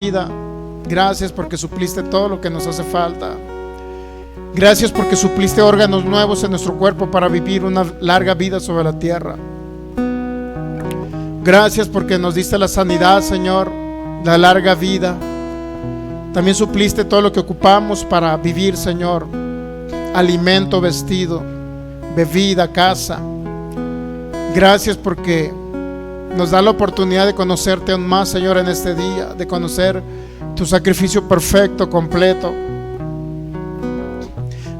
vida. Gracias porque supliste todo lo que nos hace falta. Gracias porque supliste órganos nuevos en nuestro cuerpo para vivir una larga vida sobre la tierra. Gracias porque nos diste la sanidad, Señor, la larga vida. También supliste todo lo que ocupamos para vivir, Señor: alimento, vestido, bebida, casa. Gracias porque nos da la oportunidad de conocerte aún más, Señor, en este día, de conocer tu sacrificio perfecto, completo.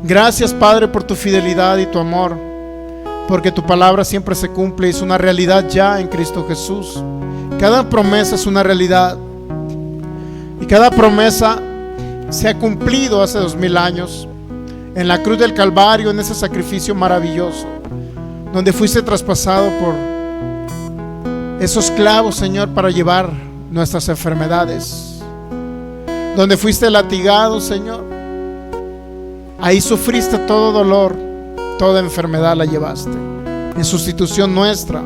Gracias, Padre, por tu fidelidad y tu amor, porque tu palabra siempre se cumple y es una realidad ya en Cristo Jesús. Cada promesa es una realidad y cada promesa se ha cumplido hace 2000 años en la cruz del Calvario, en ese sacrificio maravilloso, donde fuiste traspasado por esos clavos, Señor, para llevar nuestras enfermedades, donde fuiste latigado, Señor. Ahí sufriste todo dolor, toda enfermedad la llevaste en sustitución nuestra,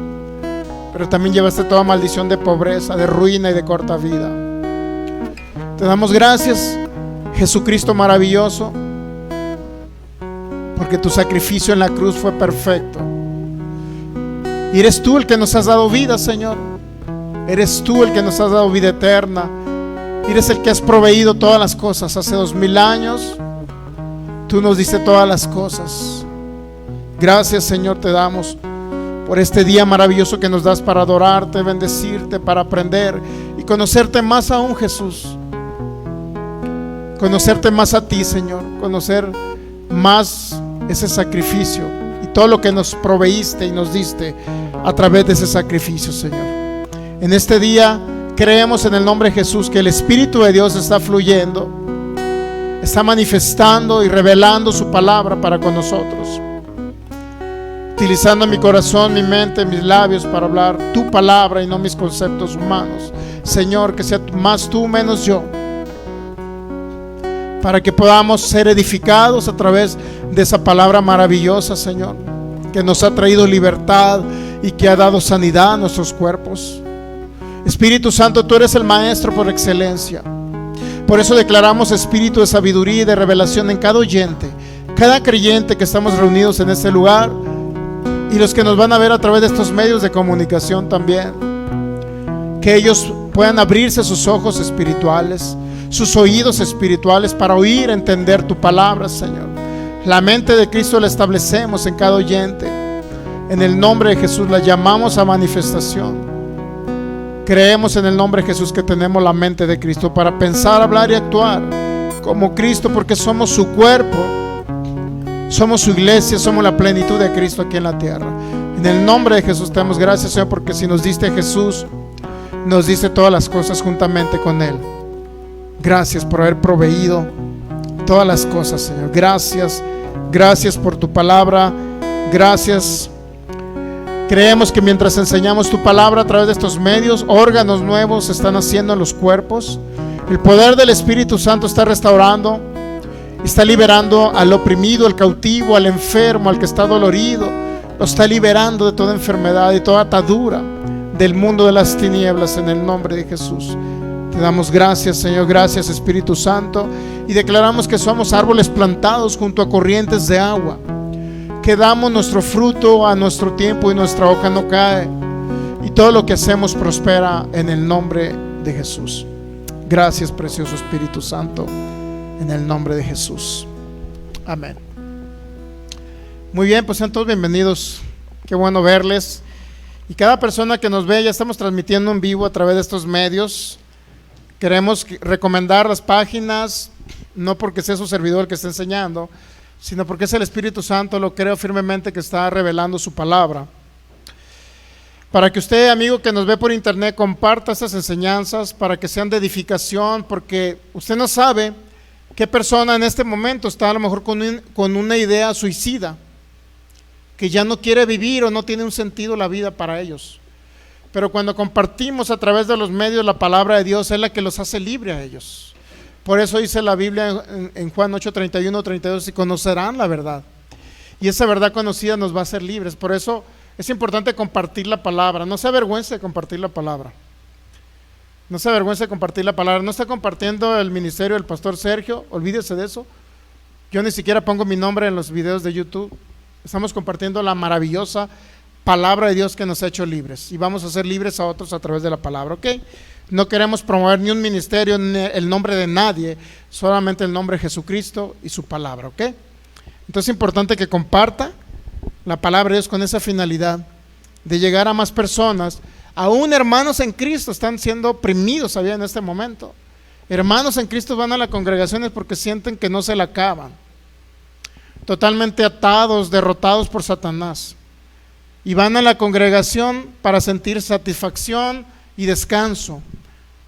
pero también llevaste toda maldición de pobreza, de ruina y de corta vida. Te damos gracias, Jesucristo maravilloso, porque tu sacrificio en la cruz fue perfecto. Y eres tú el que nos has dado vida, Señor. Eres tú el que nos has dado vida eterna. Eres el que has proveído todas las cosas. Hace 2000 años tú nos diste todas las cosas. Gracias, Señor, te damos por este día maravilloso que nos das para adorarte, bendecirte, para aprender y conocerte más aún, Jesús. Conocerte más a ti, Señor. Conocer más ese sacrificio y todo lo que nos proveíste y nos diste a través de ese sacrificio, Señor. En este día creemos en el nombre de Jesús que el Espíritu de Dios está fluyendo, está manifestando y revelando su palabra para con nosotros, utilizando mi corazón, mi mente, mis labios para hablar tu palabra y no mis conceptos humanos. Señor, que sea más tú, menos yo, para que podamos ser edificados a través de esa palabra maravillosa, Señor, que nos ha traído libertad y que ha dado sanidad a nuestros cuerpos. Espíritu Santo, tú eres el maestro por excelencia. Por eso declaramos espíritu de sabiduría y de revelación en cada oyente, cada creyente que estamos reunidos en este lugar, y los que nos van a ver a través de estos medios de comunicación también. Que ellos puedan abrirse sus ojos espirituales, sus oídos espirituales, para oír, entender tu palabra, Señor. La mente de Cristo la establecemos en cada oyente. En el nombre de Jesús la llamamos a manifestación. Creemos en el nombre de Jesús que tenemos la mente de Cristo para pensar, hablar y actuar como Cristo, porque somos su cuerpo, somos su iglesia, somos la plenitud de Cristo aquí en la tierra. En el nombre de Jesús te damos gracias, Señor, porque si nos diste a Jesús, nos diste todas las cosas juntamente con Él. Gracias por haber proveído todas las cosas, Señor. Gracias, gracias por tu palabra. Gracias. Creemos que mientras enseñamos tu palabra a través de estos medios, órganos nuevos se están haciendo en los cuerpos. El poder del Espíritu Santo está restaurando, está liberando al oprimido, al cautivo, al enfermo, al que está dolorido. Lo está liberando de toda enfermedad y toda atadura del mundo de las tinieblas, en el nombre de Jesús. Te damos gracias, Señor. Gracias, Espíritu Santo. Y declaramos que somos árboles plantados junto a corrientes de agua, que damos nuestro fruto a nuestro tiempo y nuestra hoja no cae, y todo lo que hacemos prospera en el nombre de Jesús. Gracias, precioso Espíritu Santo, en el nombre de Jesús. Amén. Muy bien, pues sean todos bienvenidos. Qué bueno verles. Y cada persona que nos ve, ya estamos transmitiendo en vivo a través de estos medios. Queremos recomendar las páginas, no porque sea su servidor el que está enseñando, sino porque es el Espíritu Santo, lo creo firmemente, que está revelando su palabra. Para que usted, amigo que nos ve por internet, comparta estas enseñanzas para que sean de edificación, porque usted no sabe qué persona en este momento está a lo mejor con una idea suicida, que ya no quiere vivir o no tiene un sentido la vida para ellos. Pero cuando compartimos a través de los medios la palabra de Dios, es la que los hace libre a ellos. Por eso dice la Biblia en Juan 8, 31, 32, y conocerán la verdad. Y esa verdad conocida nos va a hacer libres. Por eso es importante compartir la palabra. No se avergüence de compartir la palabra. No se avergüence de compartir la palabra. No está compartiendo el ministerio del pastor Sergio, olvídese de eso. Yo ni siquiera pongo mi nombre en los videos de YouTube. Estamos compartiendo la maravillosa palabra de Dios que nos ha hecho libres, y vamos a ser libres a otros a través de la palabra, ¿ok? No queremos promover ni un ministerio, ni el nombre de nadie, solamente el nombre de Jesucristo y su palabra, ¿ok? Entonces es importante que comparta la palabra de Dios con esa finalidad de llegar a más personas. Aún hermanos en Cristo están siendo oprimidos, ¿sabía? En este momento hermanos en Cristo van a las congregaciones porque sienten que no se la acaban, totalmente atados, derrotados por Satanás, y van a la congregación para sentir satisfacción y descanso.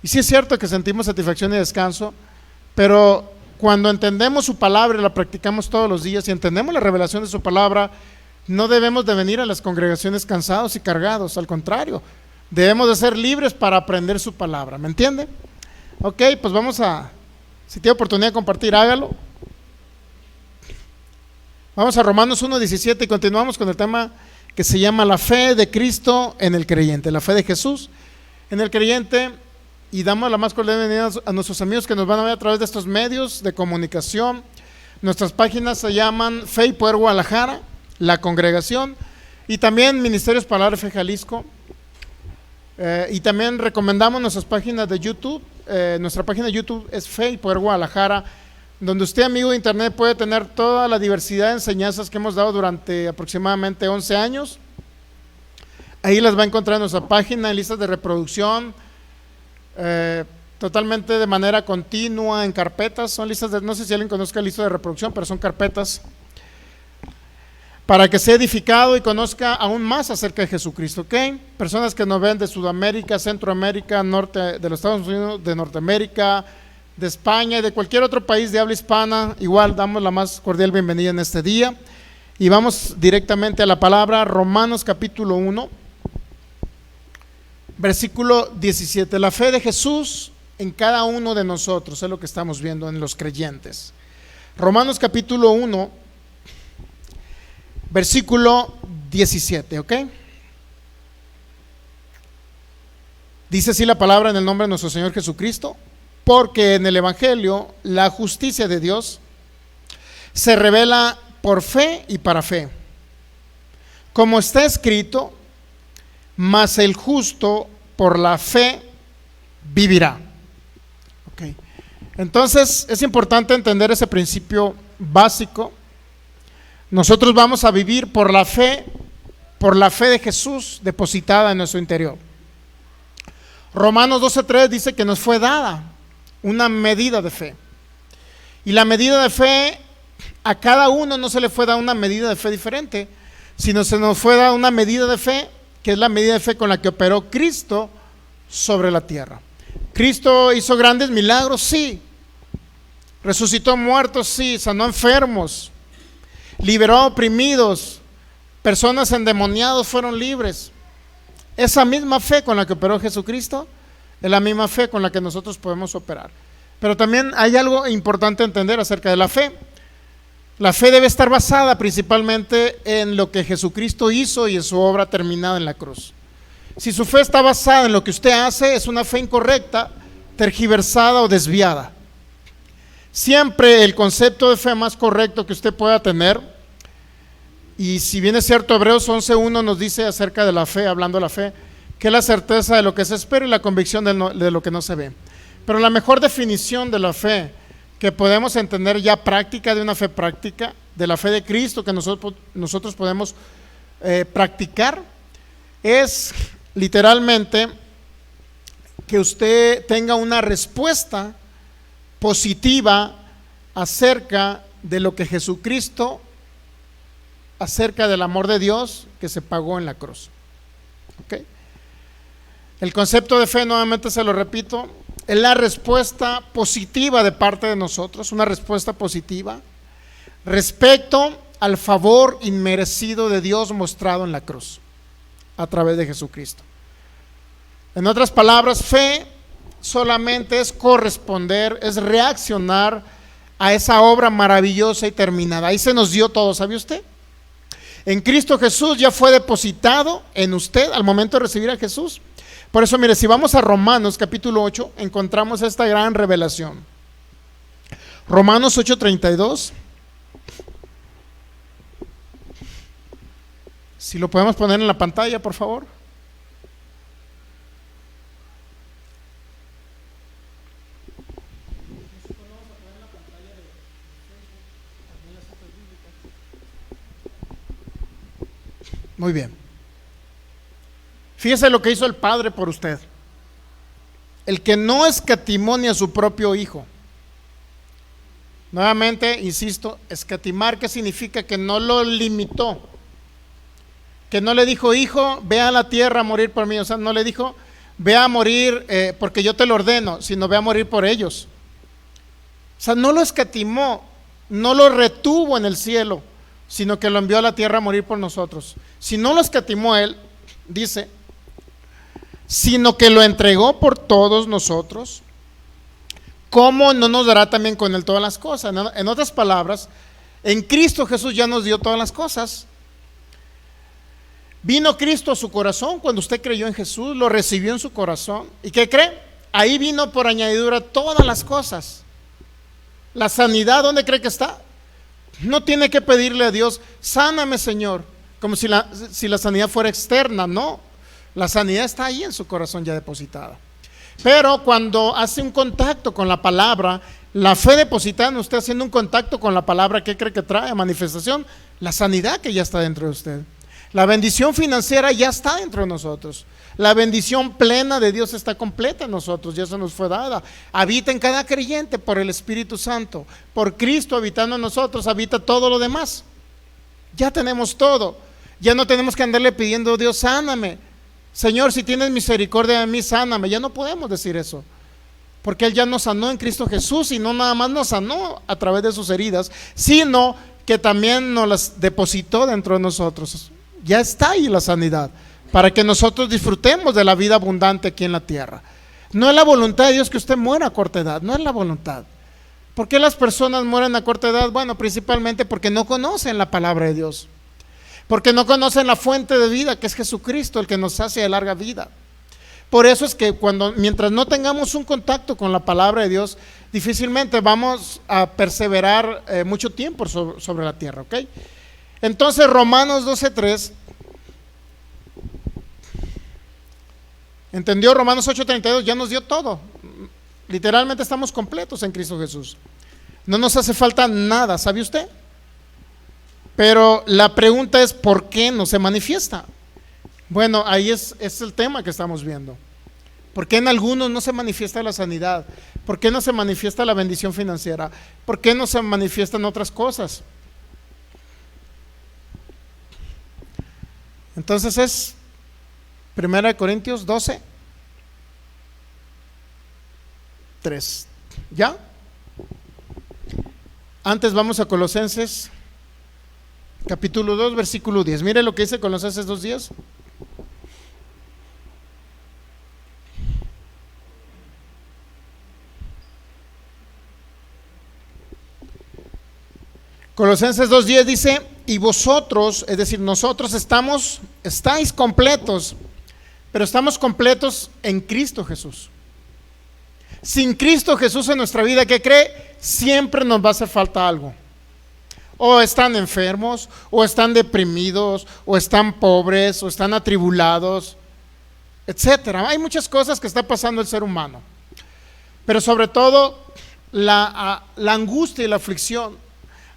Y sí es cierto que sentimos satisfacción y descanso, pero cuando entendemos su palabra y la practicamos todos los días y entendemos la revelación de su palabra, no debemos de venir a las congregaciones cansados y cargados. Al contrario, debemos de ser libres para aprender su palabra. ¿Me entiende? Ok, pues vamos a, si tiene oportunidad de compartir, hágalo. Vamos a Romanos 1:17 y continuamos con el tema que se llama la fe de Cristo en el creyente, la fe de Jesús en el creyente. Y damos la más cordial bienvenida a nuestros amigos que nos van a ver a través de estos medios de comunicación. Nuestras páginas se llaman Fe y Poder Guadalajara, la congregación, y también Ministerios Palabra Fe Jalisco. Y también recomendamos nuestras páginas de YouTube. Nuestra página de YouTube es Fe y Poder Guadalajara, donde usted, amigo de internet, puede tener toda la diversidad de enseñanzas que hemos dado durante aproximadamente 11 años. Ahí las va a encontrar en nuestra página, en listas de reproducción, totalmente de manera continua, en carpetas. Son listas de, no sé si alguien conozca listas de reproducción, pero son carpetas para que sea edificado y conozca aún más acerca de Jesucristo, ¿ok? Personas que nos ven de Sudamérica, Centroamérica, norte de los Estados Unidos, de Norteamérica, de España y de cualquier otro país de habla hispana, igual damos la más cordial bienvenida en este día. Y vamos directamente a la palabra. Romanos capítulo 1, versículo 17. La fe de Jesús en cada uno de nosotros es lo que estamos viendo en los creyentes. Romanos capítulo 1, versículo 17, ¿ok? Dice así la palabra en el nombre de nuestro Señor Jesucristo: porque en el Evangelio la justicia de Dios se revela por fe y para fe, como está escrito: mas el justo por la fe vivirá. Okay. Entonces es importante entender ese principio básico. Nosotros vamos a vivir por la fe de Jesús depositada en nuestro interior. Romanos 12:3 dice que nos fue dada una medida de fe, y la medida de fe a cada uno no se le fue dada una medida de fe diferente, sino se nos fue dada una medida de fe que es la medida de fe con la que operó Cristo sobre la tierra. Cristo hizo grandes milagros, sí. Resucitó muertos, sí. Sanó enfermos, liberó a oprimidos, personas endemoniados fueron libres. Esa misma fe con la que operó Jesucristo es la misma fe con la que nosotros podemos operar. Pero también hay algo importante entender acerca de la fe. La fe debe estar basada principalmente en lo que Jesucristo hizo y en su obra terminada en la cruz. Si su fe está basada en lo que usted hace, es una fe incorrecta, tergiversada o desviada. Siempre el concepto de fe más correcto que usted pueda tener, y si bien es cierto, Hebreos 11:1 nos dice acerca de la fe, hablando de la fe, que es la certeza de lo que se espera y la convicción de lo que no se ve. Pero la mejor definición de la fe que podemos entender ya práctica, de una fe práctica, de la fe de Cristo que nosotros podemos practicar, es literalmente que usted tenga una respuesta positiva acerca de lo que Jesucristo, acerca del amor de Dios que se pagó en la cruz. ¿Okay? El concepto de fe, nuevamente se lo repito, es la respuesta positiva de parte de nosotros, una respuesta positiva respecto al favor inmerecido de Dios mostrado en la cruz a través de Jesucristo. En otras palabras, fe solamente es corresponder, es reaccionar a esa obra maravillosa y terminada. Ahí se nos dio todo, ¿sabe usted? En Cristo Jesús ya fue depositado en usted al momento de recibir a Jesús. Por eso, mire, si vamos a Romanos capítulo 8, encontramos esta gran revelación. Romanos 8:32. Si lo podemos poner en la pantalla, por favor. Muy bien. Fíjese lo que hizo el Padre por usted. El que no escatimó ni a su propio Hijo. Nuevamente, insisto, escatimar, ¿qué significa? Que no lo limitó. Que no le dijo, hijo, ve a la tierra a morir por mí. O sea, no le dijo, ve a morir porque yo te lo ordeno, sino ve a morir por ellos. O sea, no lo escatimó, no lo retuvo en el cielo, sino que lo envió a la tierra a morir por nosotros. Si no lo escatimó él, dice, sino que lo entregó por todos nosotros, ¿cómo no nos dará también con él todas las cosas? En otras palabras, en Cristo Jesús ya nos dio todas las cosas. Vino Cristo a su corazón cuando usted creyó en Jesús, lo recibió en su corazón. ¿Y qué cree? Ahí vino por añadidura todas las cosas. La sanidad, ¿dónde cree que está? No tiene que pedirle a Dios, sáname Señor, como si la sanidad fuera externa. No, la sanidad está ahí en su corazón ya depositada. Pero cuando hace un contacto con la palabra, la fe depositada en usted haciendo un contacto con la palabra, ¿qué cree que trae a manifestación? La sanidad que ya está dentro de usted. La bendición financiera ya está dentro de nosotros. La bendición plena de Dios está completa en nosotros, ya se nos fue dada. Habita en cada creyente por el Espíritu Santo. Por Cristo habitando en nosotros, habita todo lo demás. Ya tenemos todo. Ya no tenemos que andarle pidiendo a Dios, sáname. Señor, si tienes misericordia de mí, sáname. Ya no podemos decir eso. Porque Él ya nos sanó en Cristo Jesús, y no nada más nos sanó a través de sus heridas, sino que también nos las depositó dentro de nosotros. Ya está ahí la sanidad, para que nosotros disfrutemos de la vida abundante aquí en la tierra. No es la voluntad de Dios que usted muera a corta edad, no es la voluntad. ¿Por qué las personas mueren a corta edad? Bueno, principalmente porque no conocen la palabra de Dios, porque no conocen la fuente de vida, que es Jesucristo, el que nos hace de larga vida. Por eso es que mientras no tengamos un contacto con la palabra de Dios, difícilmente vamos a perseverar mucho tiempo sobre la tierra, ¿ok? Entonces Romanos 12:3, ¿entendió? Romanos 8:32 ya nos dio todo. Literalmente estamos completos en Cristo Jesús. No nos hace falta nada, ¿sabe usted? Pero la pregunta es, ¿por qué no se manifiesta? Bueno, ahí es el tema que estamos viendo. ¿Por qué en algunos no se manifiesta la sanidad? ¿Por qué no se manifiesta la bendición financiera? ¿Por qué no se manifiestan otras cosas? Entonces es 1 Corintios 12:3. ¿Ya? Antes vamos a Colosenses capítulo 2, versículo 10. Mire lo que dice Colosenses 2:10. Colosenses 2:10 dice, y vosotros, es decir, nosotros estáis completos, pero estamos completos en Cristo Jesús. Sin Cristo Jesús en nuestra vida, ¿qué cree? Siempre nos va a hacer falta algo. O están enfermos, o están deprimidos, o están pobres, o están atribulados, etcétera. Hay muchas cosas que está pasando el ser humano, pero sobre todo la angustia y la aflicción.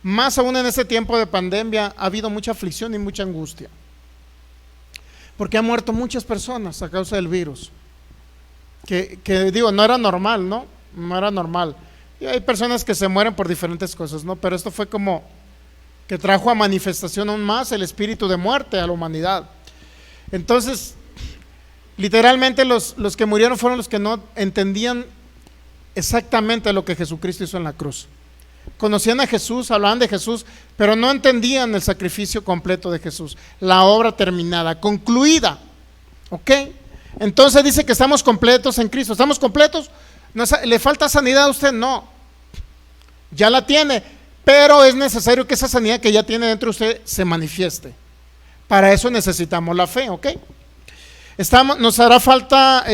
Más aún en este tiempo de pandemia ha habido mucha aflicción y mucha angustia, porque han muerto muchas personas a causa del virus, que digo, no era normal, ¿no? No era normal. Y hay personas que se mueren por diferentes cosas, ¿no? Pero esto fue como que trajo a manifestación aún más el espíritu de muerte a la humanidad. Entonces, literalmente los que murieron fueron los que no entendían exactamente lo que Jesucristo hizo en la cruz. Conocían a Jesús, hablaban de Jesús, pero no entendían el sacrificio completo de Jesús, la obra terminada, concluida. ¿Ok? Entonces dice que estamos completos en Cristo. ¿Estamos completos? ¿No, le falta sanidad a usted? No, ya la tiene, pero es necesario que esa sanidad que ya tiene dentro de usted se manifieste. Para eso necesitamos la fe, ¿ok? Nos hará falta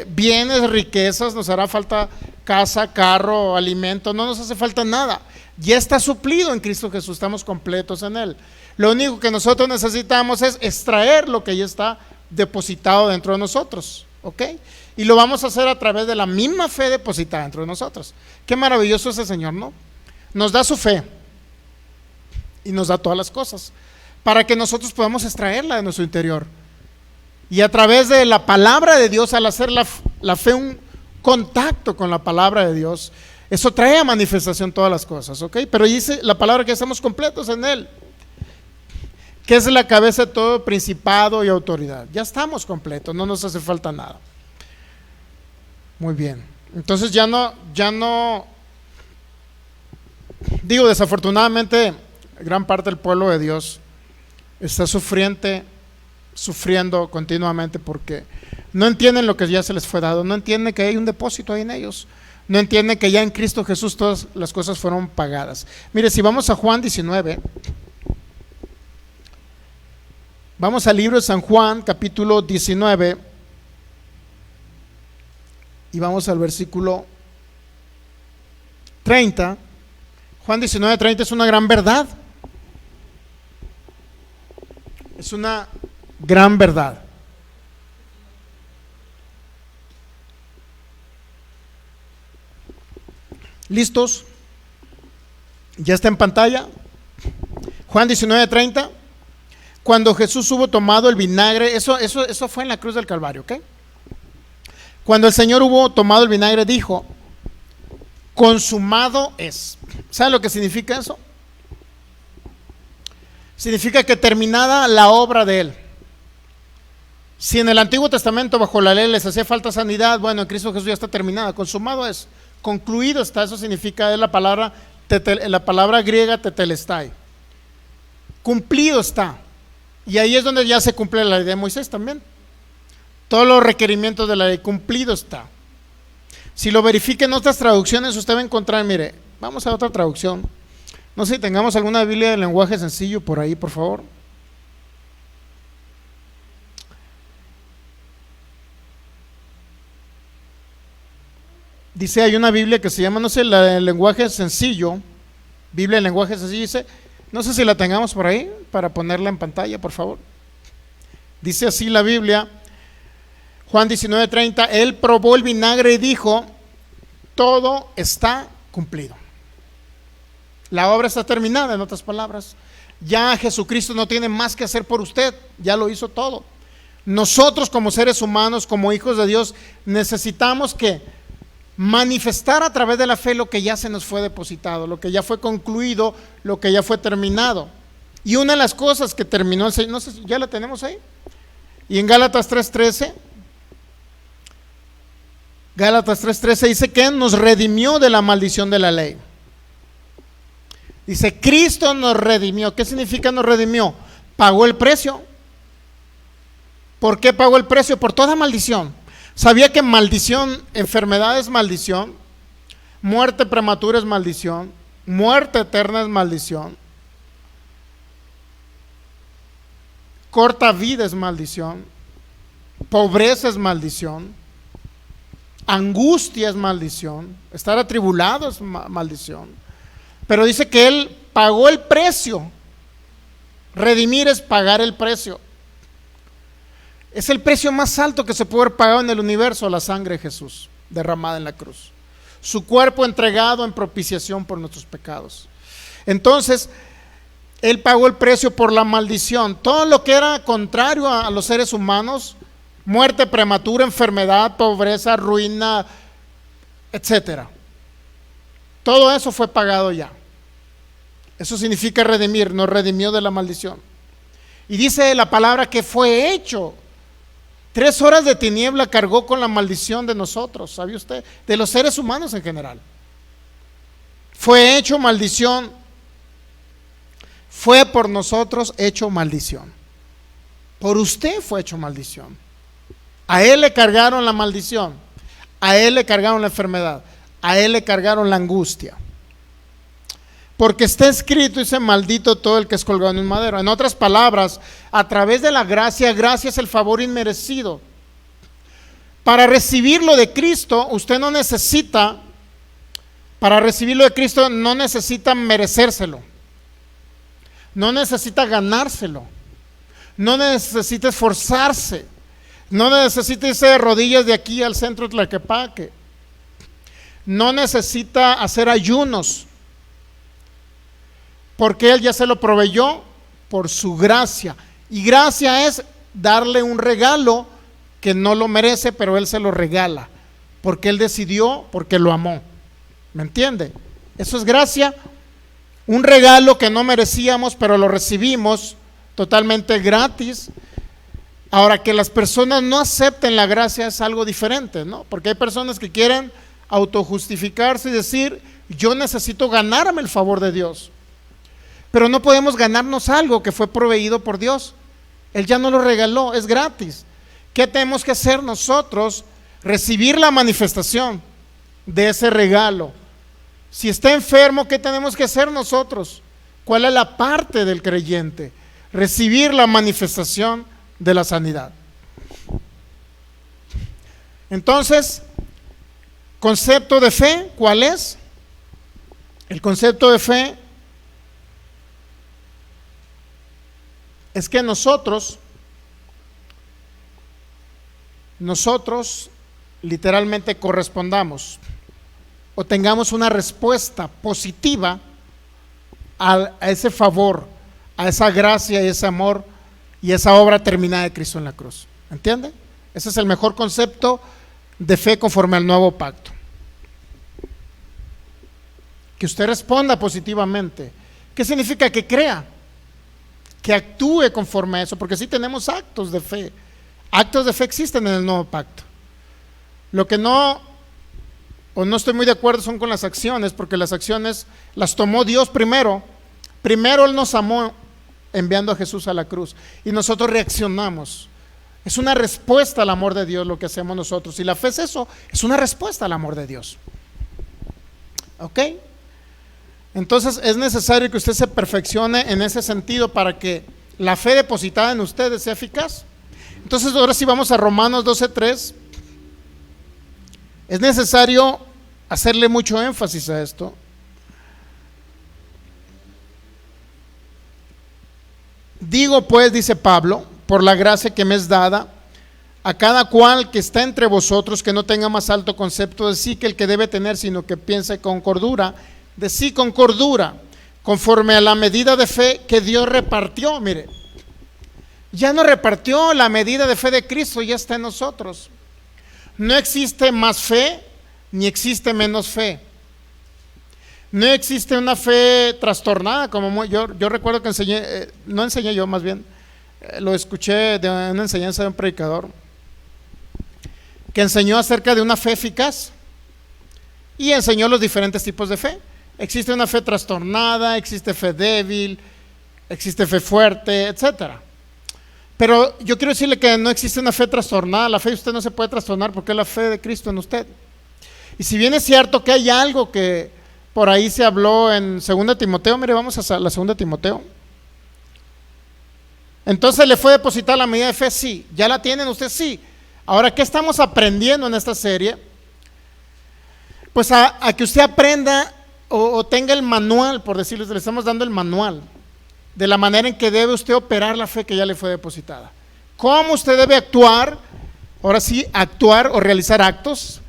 bienes, riquezas, nos hará falta casa, carro, alimento, no nos hace falta nada. Ya está suplido en Cristo Jesús, estamos completos en Él. Lo único que nosotros necesitamos es extraer lo que ya está depositado dentro de nosotros, ¿ok? Y lo vamos a hacer a través de la misma fe depositada dentro de nosotros. Qué maravilloso es el Señor, ¿no? Nos da su fe y nos da todas las cosas para que nosotros podamos extraerla de nuestro interior. Y a través de la palabra de Dios, al hacer la fe un contacto con la palabra de Dios, eso trae a manifestación todas las cosas, ¿ok? Pero dice la palabra que estamos completos en Él, que es la cabeza de todo principado y autoridad. Ya estamos completos, no nos hace falta nada. Muy bien. Entonces ya no, digo, desafortunadamente, gran parte del pueblo de Dios está sufriendo continuamente porque no entienden lo que ya se les fue dado, no entienden que hay un depósito ahí en ellos, no entienden que ya en Cristo Jesús todas las cosas fueron pagadas. Mire, si vamos a Juan 19, vamos al libro de San Juan, capítulo 19, y vamos al versículo 30. Juan 19, 30 es una gran verdad. Es una gran verdad. ¿Listos? Ya está en pantalla. Juan 19, 30. Cuando Jesús hubo tomado el vinagre, eso fue en la cruz del Calvario, ¿ok? Cuando el Señor hubo tomado el vinagre, dijo: consumado es. ¿Sabe lo que significa eso? Significa que terminada la obra de Él. Si en el Antiguo Testamento bajo la ley les hacía falta sanidad, bueno, en Cristo Jesús ya está terminada. Consumado es, concluido está. Eso significa, es la palabra griega tetelestai. Cumplido está. Y ahí es donde ya se cumple la ley de Moisés también. Todos los requerimientos de la ley, cumplido está. Si lo verifica en otras traducciones, usted va a encontrar, mire, vamos a otra traducción. No sé si tengamos alguna Biblia de lenguaje sencillo por ahí, por favor. Dice, hay una Biblia que se llama, no sé, la de lenguaje sencillo, Biblia de lenguaje sencillo, dice, no sé si la tengamos por ahí para ponerla en pantalla, por favor. Dice así la Biblia, Juan 19:30, Él probó el vinagre y dijo: todo está cumplido. La obra está terminada, en otras palabras. Ya Jesucristo no tiene más que hacer por usted, ya lo hizo todo. Nosotros como seres humanos, como hijos de Dios, necesitamos que manifestar a través de la fe lo que ya se nos fue depositado, lo que ya fue concluido, lo que ya fue terminado. Y una de las cosas que terminó el Señor, no sé si ya la tenemos ahí, y en Gálatas 3:13, dice que nos redimió de la maldición de la ley. Dice, Cristo nos redimió. ¿Qué significa nos redimió? Pagó el precio. ¿Por qué pagó el precio? Por toda maldición. ¿Sabía que maldición, enfermedad es maldición? Muerte prematura es maldición. Muerte eterna es maldición. Corta vida es maldición. Pobreza es maldición. Angustia es maldición. Estar atribulado es maldición. Pero dice que Él pagó el precio. Redimir es pagar el precio. Es el precio más alto que se puede haber pagado en el universo, la sangre de Jesús derramada en la cruz. Su cuerpo entregado en propiciación por nuestros pecados. Entonces, Él pagó el precio por la maldición. Todo lo que era contrario a los seres humanos, muerte prematura, enfermedad, pobreza, ruina, etcétera. Todo eso fue pagado ya. Eso significa redimir, nos redimió de la maldición. Y dice la palabra que fue hecho. 3 horas de tiniebla cargó con la maldición de nosotros, ¿sabe usted? De los seres humanos en general. Fue hecho maldición. Fue por nosotros hecho maldición. Por usted fue hecho maldición. A Él le cargaron la maldición. A Él le cargaron la enfermedad. A Él le cargaron la angustia. Porque está escrito, dice, maldito todo el que es colgado en un madero. En otras palabras, a través de la gracia, gracia es el favor inmerecido. Para recibirlo de Cristo, usted no necesita, para recibirlo de Cristo no necesita merecérselo. No necesita ganárselo. No necesita esforzarse. No necesita irse de rodillas de aquí al centro de Tlaquepaque. No necesita hacer ayunos. Porque Él ya se lo proveyó por su gracia. Y gracia es darle un regalo que no lo merece, pero Él se lo regala. Porque Él decidió, porque lo amó. ¿Me entiende? Eso es gracia. Un regalo que no merecíamos, pero lo recibimos totalmente gratis. Ahora, que las personas no acepten la gracia es algo diferente, ¿no? Porque hay personas que quieren autojustificarse y decir, yo necesito ganarme el favor de Dios. Pero no podemos ganarnos algo que fue proveído por Dios. Él ya nos lo regaló, es gratis. ¿Qué tenemos que hacer nosotros? Recibir la manifestación de ese regalo. Si está enfermo, ¿qué tenemos que hacer nosotros? ¿Cuál es la parte del creyente? Recibir la manifestación de la sanidad. Entonces, concepto de fe, ¿cuál es? El concepto de fe es que nosotros literalmente correspondamos o tengamos una respuesta positiva a ese favor, a esa gracia y ese amor y esa obra terminada de Cristo en la cruz. ¿Entiende? Ese es el mejor concepto de fe conforme al nuevo pacto. Que usted responda positivamente. ¿Qué significa? Que crea, que actúe conforme a eso, porque sí tenemos actos de fe. Actos de fe existen en el nuevo pacto. Lo que no estoy muy de acuerdo son con las acciones, porque las acciones las tomó Dios primero. Primero Él nos amó enviando a Jesús a la cruz y nosotros reaccionamos. Es una respuesta al amor de Dios lo que hacemos nosotros, y la fe es eso, es una respuesta al amor de Dios. ¿Ok? Entonces es necesario que usted se perfeccione en ese sentido para que la fe depositada en ustedes sea eficaz. Entonces ahora sí vamos a Romanos 12:3. Es necesario hacerle mucho énfasis a esto. Digo pues, dice Pablo, por la gracia que me es dada, a cada cual que está entre vosotros, que no tenga más alto concepto de sí que el que debe tener, sino que piense con cordura, de sí con cordura, conforme a la medida de fe que Dios repartió. Mire, ya nos repartió la medida de fe de Cristo, ya está en nosotros. No existe más fe, ni existe menos fe. No existe una fe trastornada, como yo recuerdo que no enseñé yo, más bien, lo escuché de una enseñanza de un predicador, que enseñó acerca de una fe eficaz, y enseñó los diferentes tipos de fe. Existe una fe trastornada, existe fe débil, existe fe fuerte, etcétera. Pero yo quiero decirle que no existe una fe trastornada. La fe de usted no se puede trastornar porque es la fe de Cristo en usted. Y si bien es cierto que hay algo que por ahí se habló en 2 Timoteo, mire, vamos a la 2 Timoteo. Entonces, ¿le fue depositada la medida de fe? Sí. ¿Ya la tienen usted? Sí. Ahora, ¿qué estamos aprendiendo en esta serie? Pues a que usted aprenda o tenga el manual, por decirles, le estamos dando el manual de la manera en que debe usted operar la fe que ya le fue depositada. ¿Cómo usted debe actuar? Ahora sí, actuar o realizar actos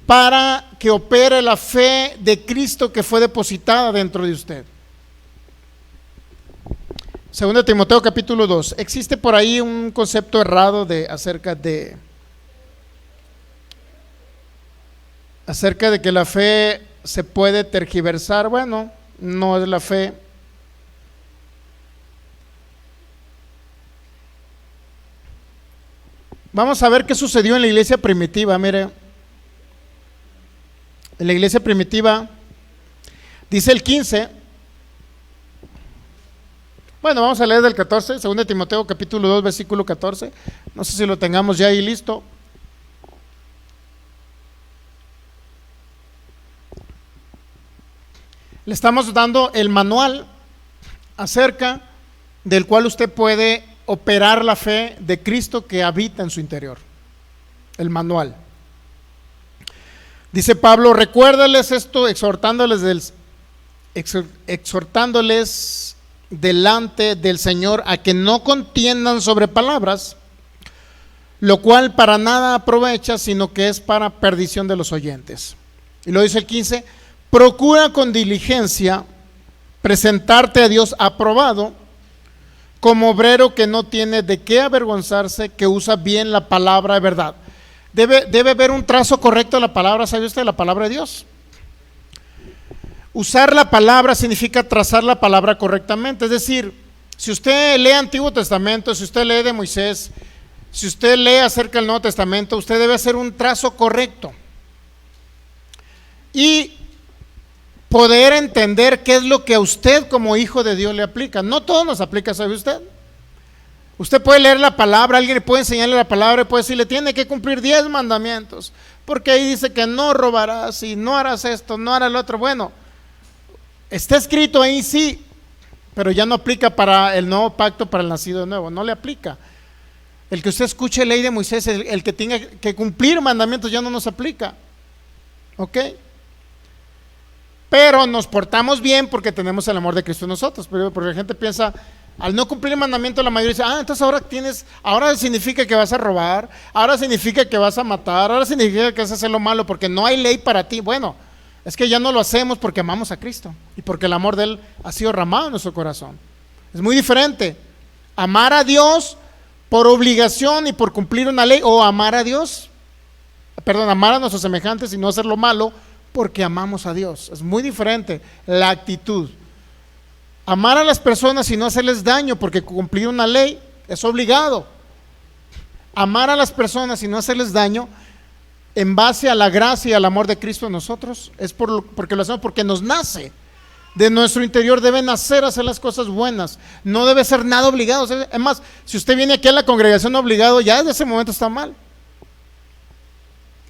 para que opere la fe de Cristo que fue depositada dentro de usted. 2 Timoteo capítulo 2. Existe por ahí un concepto errado acerca de que la fe se puede tergiversar. Bueno, no es la fe. Vamos a ver qué sucedió en la iglesia primitiva. Mire, en la iglesia primitiva dice el 15. Bueno, vamos a leer del 14, 2 Timoteo capítulo 2 versículo 14. No sé si lo tengamos ya ahí listo. Le estamos dando el manual acerca del cual usted puede operar la fe de Cristo que habita en su interior. El manual. Dice Pablo, recuérdales esto, exhortándoles delante del Señor a que no contiendan sobre palabras, lo cual para nada aprovecha, sino que es para perdición de los oyentes. Y lo dice el 15, procura con diligencia presentarte a Dios aprobado, como obrero que no tiene de qué avergonzarse, que usa bien la palabra de verdad. Debe haber un trazo correcto de la palabra, ¿sabe usted? La palabra de Dios. Usar la palabra significa trazar la palabra correctamente. Es decir, si usted lee Antiguo Testamento, si usted lee de Moisés, si usted lee acerca del Nuevo Testamento, usted debe hacer un trazo correcto y poder entender qué es lo que a usted como hijo de Dios le aplica. No todo nos aplica, ¿sabe usted? Usted puede leer la palabra, alguien le puede enseñarle la palabra y puede decirle, tiene que cumplir 10 mandamientos, porque ahí dice que no robarás y no harás esto, no harás lo otro. Bueno, está escrito ahí, sí, pero ya no aplica para el nuevo pacto, para el nacido de nuevo, no le aplica. El que usted escuche ley de Moisés, el que tenga que cumplir mandamientos ya no nos aplica, ¿ok? Pero nos portamos bien porque tenemos el amor de Cristo en nosotros. Porque la gente piensa, al no cumplir el mandamiento, la mayoría dice, entonces ahora significa que vas a robar, ahora significa que vas a matar, ahora significa que vas a hacer lo malo porque no hay ley para ti. Bueno, es que ya no lo hacemos porque amamos a Cristo y porque el amor de Él ha sido derramado en nuestro corazón. Es muy diferente amar a Dios por obligación y por cumplir una ley, o amar a nuestros semejantes y no hacer lo malo porque amamos a Dios. Es muy diferente la actitud. Amar a las personas y no hacerles daño porque cumplir una ley es obligado. Amar a las personas y no hacerles daño en base a la gracia y al amor de Cristo en nosotros es porque lo hacemos porque nos nace. De nuestro interior debe nacer hacer las cosas buenas. No debe ser nada obligado. Es más, si usted viene aquí a la congregación obligado, ya desde ese momento está mal.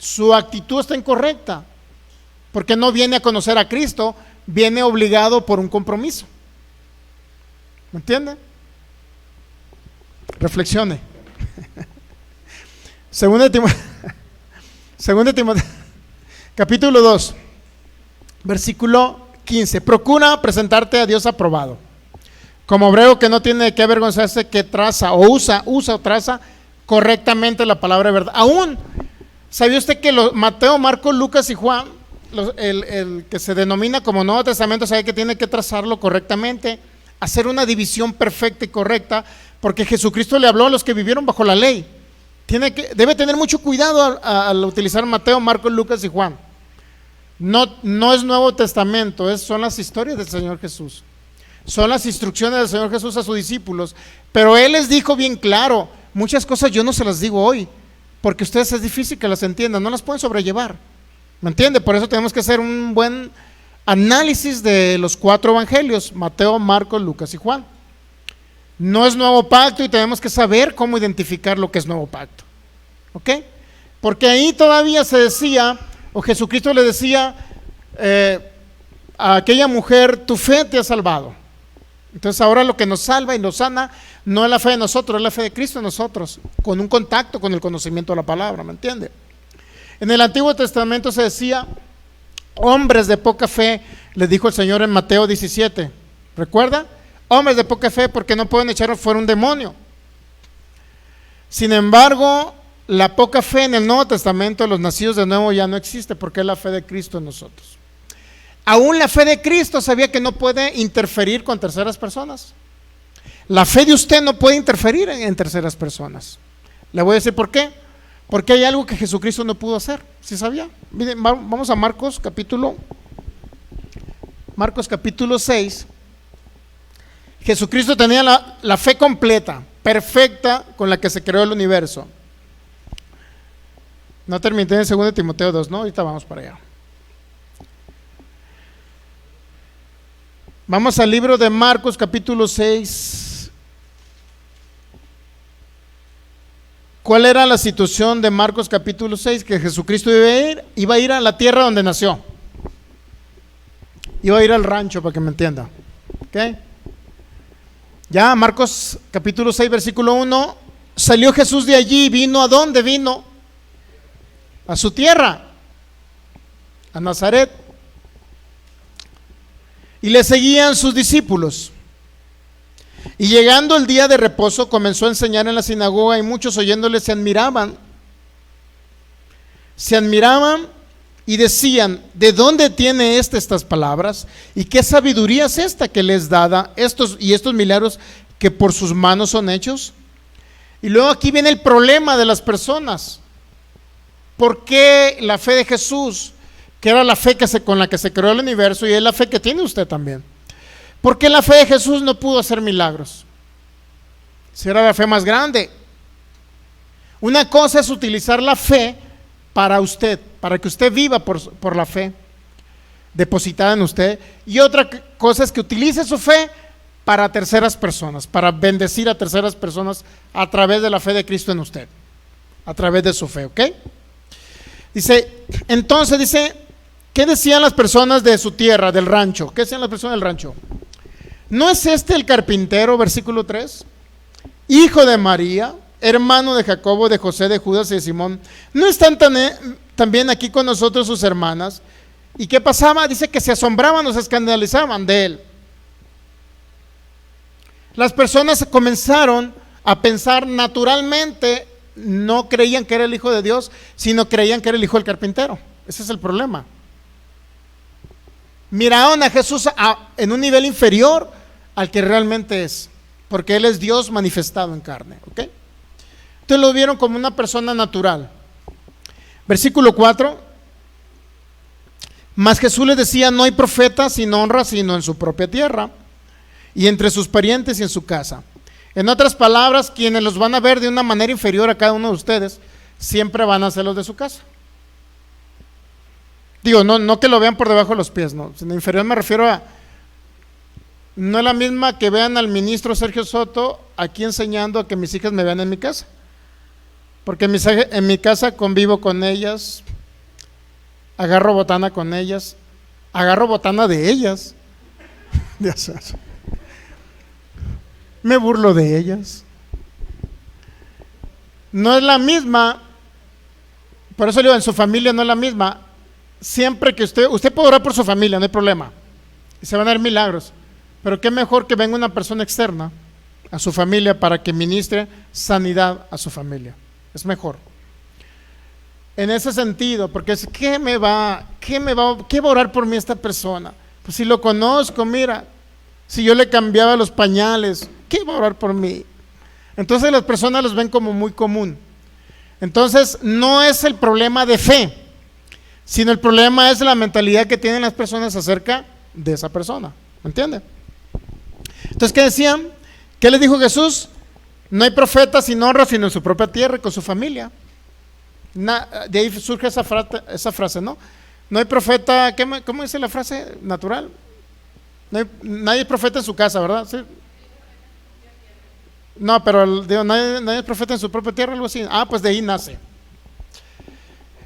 Su actitud está incorrecta. Porque no viene a conocer a Cristo, viene obligado por un compromiso. ¿Me entiende? Reflexione. Segunda de Timoteo, capítulo 2, versículo 15. Procura presentarte a Dios aprobado, como obrero que no tiene de qué avergonzarse, que traza o usa o traza correctamente la palabra de verdad. Aún, ¿sabía usted que Mateo, Marcos, Lucas y Juan, el que se denomina como Nuevo Testamento, sabe que tiene que trazarlo correctamente, hacer una división perfecta y correcta, porque Jesucristo le habló a los que vivieron bajo la ley. Debe tener mucho cuidado al utilizar Mateo, Marcos, Lucas y Juan. No es Nuevo Testamento, son las historias del Señor Jesús, son las instrucciones del Señor Jesús a sus discípulos, pero Él les dijo bien claro, muchas cosas yo no se las digo hoy, porque ustedes es difícil que las entiendan, no las pueden sobrellevar, ¿me entiende? Por eso tenemos que hacer un buen análisis de los 4 evangelios, Mateo, Marcos, Lucas y Juan. No es nuevo pacto y tenemos que saber cómo identificar lo que es nuevo pacto, ¿ok? Porque ahí todavía se decía, o Jesucristo le decía a aquella mujer, tu fe te ha salvado. Entonces ahora lo que nos salva y nos sana no es la fe de nosotros, es la fe de Cristo en nosotros, con un contacto con el conocimiento de la palabra, ¿me entiende? En el Antiguo Testamento se decía, hombres de poca fe, les dijo el Señor en Mateo 17, ¿recuerda? Hombres de poca fe porque no pueden echar fuera un demonio. Sin embargo, la poca fe en el Nuevo Testamento, los nacidos de nuevo, ya no existe porque es la fe de Cristo en nosotros. Aún la fe de Cristo sabía que no puede interferir con terceras personas. La fe de usted no puede interferir en terceras personas. Le voy a decir por qué. Porque hay algo que Jesucristo no pudo hacer. ¿Sí sabía? Miren, vamos a Marcos capítulo 6. Jesucristo tenía la fe completa, perfecta, con la que se creó el universo. No terminé en 2 Timoteo 2, ¿no? Ahorita vamos para allá. Vamos al libro de Marcos capítulo 6. ¿Cuál era la situación de Marcos capítulo 6? Que Jesucristo iba a ir a la tierra donde nació. Iba a ir al rancho para que me entienda. ¿Ok? Ya, Marcos capítulo 6, versículo 1. Salió Jesús de allí y vino ¿a dónde vino? A su tierra, a Nazaret. Y le seguían sus discípulos. Y llegando el día de reposo, comenzó a enseñar en la sinagoga y muchos oyéndole se admiraban. Se admiraban y decían: ¿de dónde tiene estas palabras? ¿Y qué sabiduría es esta que les dada estos milagros que por sus manos son hechos? Y luego aquí viene el problema de las personas. ¿Por qué la fe de Jesús, que era la fe con la que se creó el universo, y es la fe que tiene usted también? ¿Por qué la fe de Jesús no pudo hacer milagros? Si era la fe más grande. Una cosa es utilizar la fe para usted, para que usted viva por la fe depositada en usted, y otra cosa es que utilice su fe para terceras personas, para bendecir a terceras personas a través de la fe de Cristo en usted, a través de su fe, ¿ok? Entonces dice, ¿qué decían las personas de su tierra, del rancho? ¿Qué decían las personas del rancho? ¿No es este el carpintero, versículo 3? Hijo de María, hermano de Jacobo, de José, de Judas y de Simón. ¿No están también aquí con nosotros sus hermanas? ¿Y qué pasaba? Dice que se asombraban o se escandalizaban de él. Las personas comenzaron a pensar naturalmente, no creían que era el Hijo de Dios, sino creían que era el hijo del carpintero. Ese es el problema. Miraron a Jesús en un nivel inferior al que realmente es, porque Él es Dios manifestado en carne, ¿ok? Entonces lo vieron como una persona natural. Versículo 4. Mas Jesús les decía: no hay profeta sin honra sino en su propia tierra, y entre sus parientes y en su casa. En otras palabras, quienes los van a ver de una manera inferior a cada uno de ustedes, siempre van a ser los de su casa. Digo, no que lo vean por debajo de los pies, no. Sino inferior me refiero a, no es la misma que vean al ministro Sergio Soto aquí enseñando a que mis hijas me vean en mi casa. Porque en mi casa convivo con ellas, agarro botana con ellas, agarro botana de ellas. Me burlo de ellas. No es la misma, por eso digo, en su familia no es la misma. Siempre que usted puede orar por su familia, no hay problema, y se van a dar milagros, pero qué mejor que venga una persona externa a su familia para que ministre sanidad a su familia. Es mejor. En ese sentido, porque es, ¿qué va a orar por mí esta persona? Pues si lo conozco, mira, si yo le cambiaba los pañales, ¿qué va a orar por mí? Entonces las personas los ven como muy común. Entonces no es el problema de fe, sino el problema es la mentalidad que tienen las personas acerca de esa persona. ¿Me entiende? Entonces, ¿qué decían? ¿Qué les dijo Jesús? No hay profeta sin honra sino en su propia tierra y con su familia. De ahí surge esa frase, ¿no? No hay profeta, ¿cómo dice la frase natural? Nadie es profeta en su casa, ¿verdad? ¿Sí? No, pero digo, nadie es profeta en su propia tierra, algo así. Pues de ahí nace.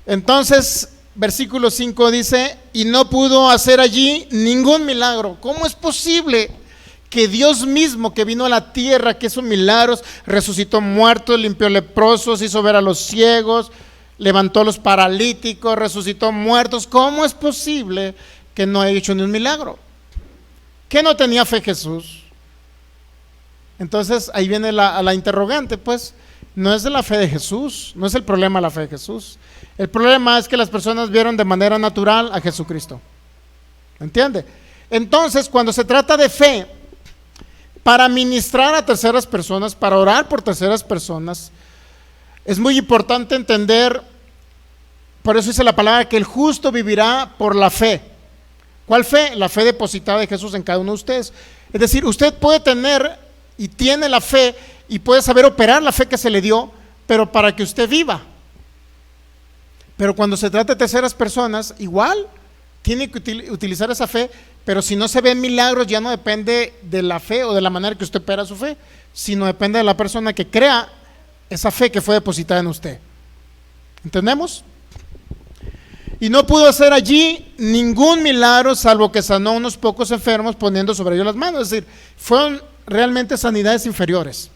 Entonces, versículo 5 dice: y no pudo hacer allí ningún milagro. ¿Cómo es posible que Dios mismo, que vino a la tierra, que hizo milagros, resucitó muertos, limpió leprosos, hizo ver a los ciegos, levantó a los paralíticos, resucitó muertos? ¿Cómo es posible que no haya hecho ni un milagro? ¿Qué no tenía fe Jesús? Entonces ahí viene la interrogante, pues. No es de la fe de Jesús, no es el problema la fe de Jesús. El problema es que las personas vieron de manera natural a Jesucristo. ¿Me entiende? Entonces, cuando se trata de fe, para ministrar a terceras personas, para orar por terceras personas, es muy importante entender, por eso dice la palabra, que el justo vivirá por la fe. ¿Cuál fe? La fe depositada de Jesús en cada uno de ustedes. Es decir, usted puede tener y tiene la fe y puede saber operar la fe que se le dio, pero para que usted viva. Pero cuando se trata de terceras personas, igual tiene que utilizar esa fe, pero si no se ven milagros, ya no depende de la fe o de la manera que usted opera su fe, sino depende de la persona que crea esa fe que fue depositada en usted. ¿Entendemos? Y no pudo hacer allí ningún milagro, salvo que sanó a unos pocos enfermos poniendo sobre ellos las manos. Es decir, fueron realmente sanidades inferiores.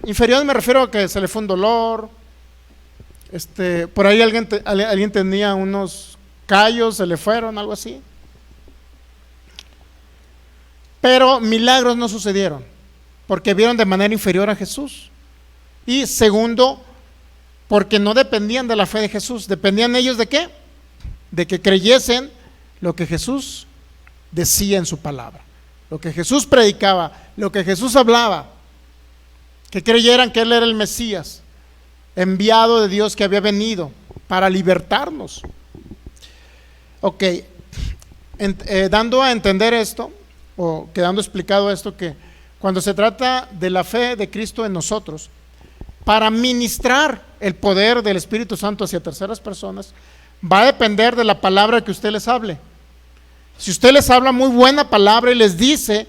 Inferiores me refiero a que se le fue un dolor, por ahí alguien tenía unos callos, se le fueron, algo así. Pero milagros no sucedieron, porque vieron de manera inferior a Jesús. Y segundo, porque no dependían de la fe de Jesús. ¿Dependían ellos de qué? De que creyesen lo que Jesús decía en su palabra, lo que Jesús predicaba, lo que Jesús hablaba, que creyeran que Él era el Mesías, enviado de Dios, que había venido para libertarnos. Ok, dando a entender esto, o quedando explicado esto, que cuando se trata de la fe de Cristo en nosotros, para ministrar el poder del Espíritu Santo hacia terceras personas, va a depender de la palabra que usted les hable. Si usted les habla muy buena palabra y les dice,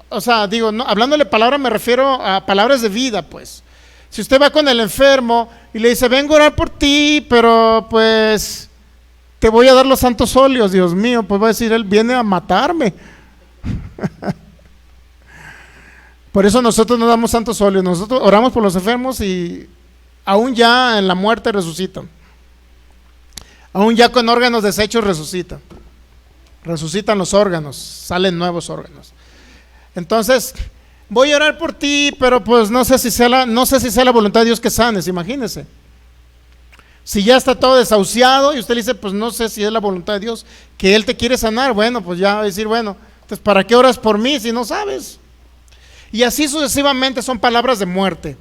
o sea, digo, no, hablándole palabra me refiero a palabras de vida, pues. Si usted va con el enfermo y le dice, vengo a orar por ti, pero pues te voy a dar los santos óleos, Dios mío, pues va a decir, él viene a matarme. Por eso nosotros no damos santos óleos, nosotros oramos por los enfermos y aún ya en la muerte resucitan. Aún ya con órganos deshechos resucitan los órganos, salen nuevos órganos. Entonces, voy a orar por ti, pero pues no sé si sea la voluntad de Dios que sanes, imagínese. Si ya está todo desahuciado y usted le dice, pues no sé si es la voluntad de Dios que Él te quiere sanar, bueno, pues ya va a decir, bueno, entonces ¿para qué oras por mí si no sabes? Y así sucesivamente son palabras de muerte.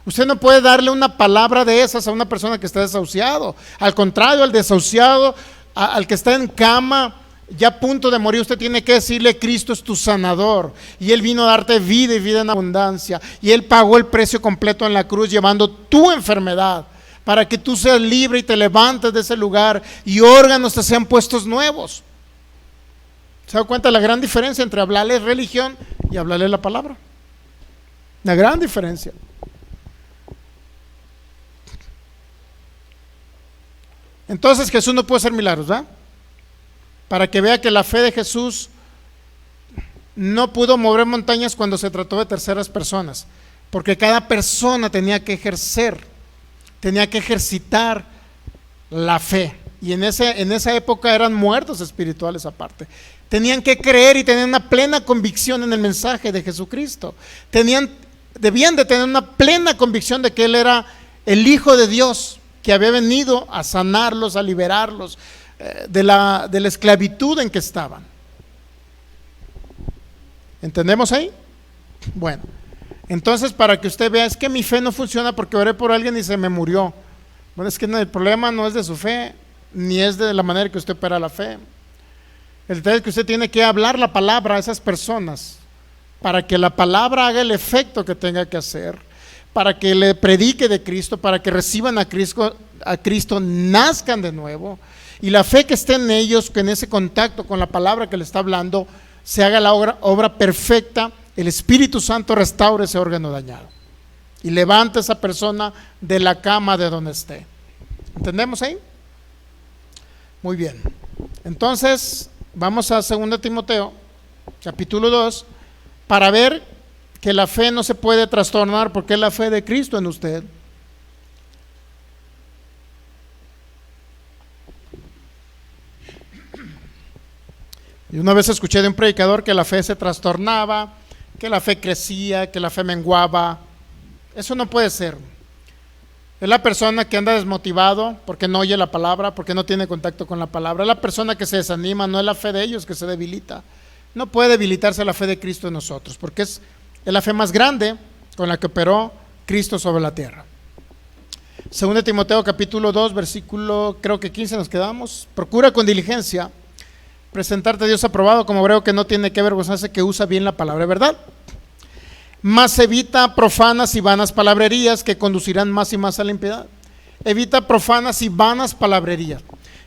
Usted no puede darle una palabra de esas a una persona que está desahuciado. Al contrario, al desahuciado, al que está en cama, ya a punto de morir, usted tiene que decirle, Cristo es tu sanador, y Él vino a darte vida y vida en abundancia, y Él pagó el precio completo en la cruz llevando tu enfermedad, para que tú seas libre y te levantes de ese lugar y órganos te sean puestos nuevos. ¿Se da cuenta la gran diferencia entre hablarle religión y hablarle la palabra? La gran diferencia. Entonces Jesús no puede hacer milagros, ¿verdad? Para que vea que la fe de Jesús no pudo mover montañas cuando se trató de terceras personas, porque cada persona tenía que ejercitar la fe, y en esa época eran muertos espirituales aparte. Tenían que creer y tener una plena convicción en el mensaje de Jesucristo. Debían de tener una plena convicción de que Él era el Hijo de Dios, que había venido a sanarlos, a liberarlos de la esclavitud en que estaban. ¿Entendemos ahí? Bueno, entonces para que usted vea, es que mi fe no funciona porque oré por alguien y se me murió. Bueno, es que el problema no es de su fe, ni es de la manera que usted opera la fe. El detalle es que usted tiene que hablar la palabra a esas personas para que la palabra haga el efecto que tenga que hacer, para que le predique de Cristo, para que reciban a Cristo, nazcan de nuevo, y la fe que esté en ellos, que en ese contacto con la palabra que le está hablando, se haga la obra perfecta, el Espíritu Santo restaure ese órgano dañado y levante a esa persona de la cama de donde esté. ¿Entendemos ahí? Muy bien. Entonces, vamos a 2 Timoteo, capítulo 2, para ver que la fe no se puede trastornar porque es la fe de Cristo en usted. Y una vez escuché de un predicador que la fe se trastornaba, que la fe crecía, que la fe menguaba. Eso no puede ser. Es la persona que anda desmotivado porque no oye la palabra, porque no tiene contacto con la palabra. Es la persona que se desanima, no es la fe de ellos que se debilita. No puede debilitarse la fe de Cristo en nosotros, porque es la fe más grande con la que operó Cristo sobre la tierra. 2 Timoteo capítulo 2, versículo creo que 15 nos quedamos. Procura con diligencia presentarte a Dios aprobado como obrero que no tiene que avergonzarse, que usa bien la palabra de verdad. Mas evita profanas y vanas palabrerías que conducirán más y más a la impiedad. Evita profanas y vanas palabrerías.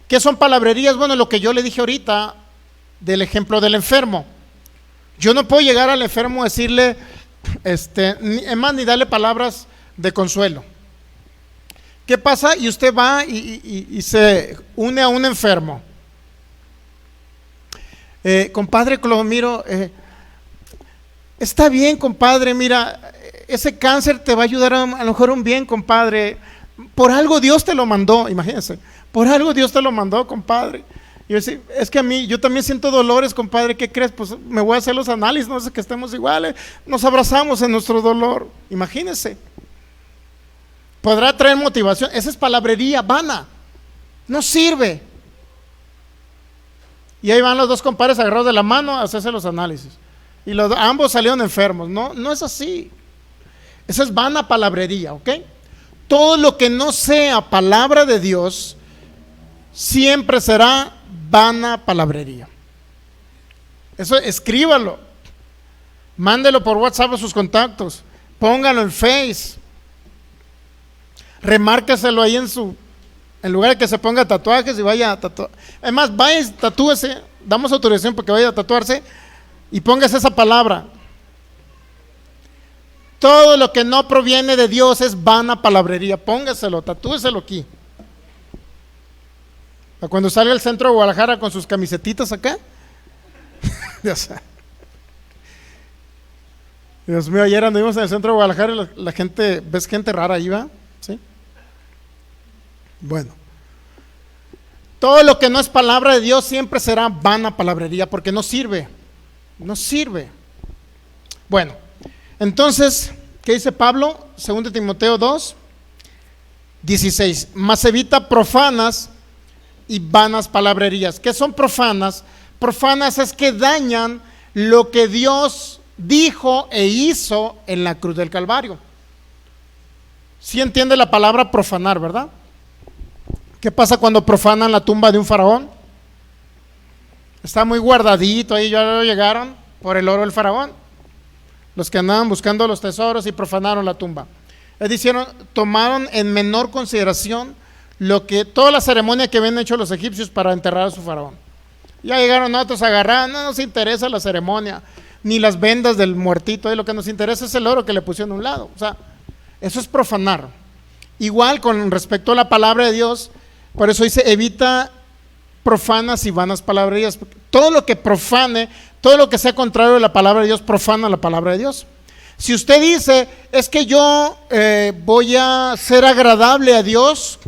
¿Qué son palabrerías? Bueno, lo que yo le dije ahorita del ejemplo del enfermo. Yo no puedo llegar al enfermo a decirle, ni darle palabras de consuelo. ¿Qué pasa? Y usted va y se une a un enfermo. Compadre Clodomiro, está bien, compadre, mira, ese cáncer te va a ayudar a lo mejor un bien, compadre. Por algo Dios te lo mandó, imagínense. Por algo Dios te lo mandó, compadre. Y yo decía, es que yo también siento dolores, compadre. ¿Qué crees? Pues me voy a hacer los análisis, no sé que estemos iguales. Nos abrazamos en nuestro dolor. Imagínense. Podrá traer motivación. Esa es palabrería vana. No sirve. Y ahí van los dos compadres agarrados de la mano a hacerse los análisis. Y ambos salieron enfermos. No, no es así. Esa es vana palabrería, ¿ok? Todo lo que no sea palabra de Dios siempre será vana palabrería. Eso escríbalo, mándelo por WhatsApp a sus contactos, póngalo en Face, remárqueselo ahí en lugar de que se ponga tatuajes y vaya a tatuar. Además, vaya y tatúese, damos autorización para que vaya a tatuarse y póngase esa palabra. Todo lo que no proviene de Dios es vana palabrería. Póngaselo, tatúeselo aquí. Para cuando salga al centro de Guadalajara con sus camisetitas acá. Dios mío, ayer anduvimos en el centro de Guadalajara y la gente, ¿ves gente rara ahí, va? ¿Sí? Bueno. Todo lo que no es palabra de Dios siempre será vana palabrería porque no sirve. No sirve. Bueno. Entonces, ¿qué dice Pablo? 2 Timoteo 2, 16. Mas evita profanas y vanas palabrerías. ¿Qué son profanas? Profanas es que dañan lo que Dios dijo e hizo en la cruz del Calvario. ¿Sí entiende la palabra profanar, verdad? ¿Qué pasa cuando profanan la tumba de un faraón? Está muy guardadito ahí, ya lo llegaron por el oro del faraón. Los que andaban buscando los tesoros y profanaron la tumba. Es decir, tomaron en menor consideración toda la ceremonia que habían hecho los egipcios para enterrar a su faraón. Ya llegaron otros a agarrar, no nos interesa la ceremonia, ni las vendas del muertito, lo que nos interesa es el oro que le pusieron a un lado. O sea, eso es profanar. Igual con respecto a la palabra de Dios, por eso dice, evita profanas y vanas palabrerías. Todo lo que profane, todo lo que sea contrario a la palabra de Dios, profana la palabra de Dios. Si usted dice, es que yo voy a ser agradable a Dios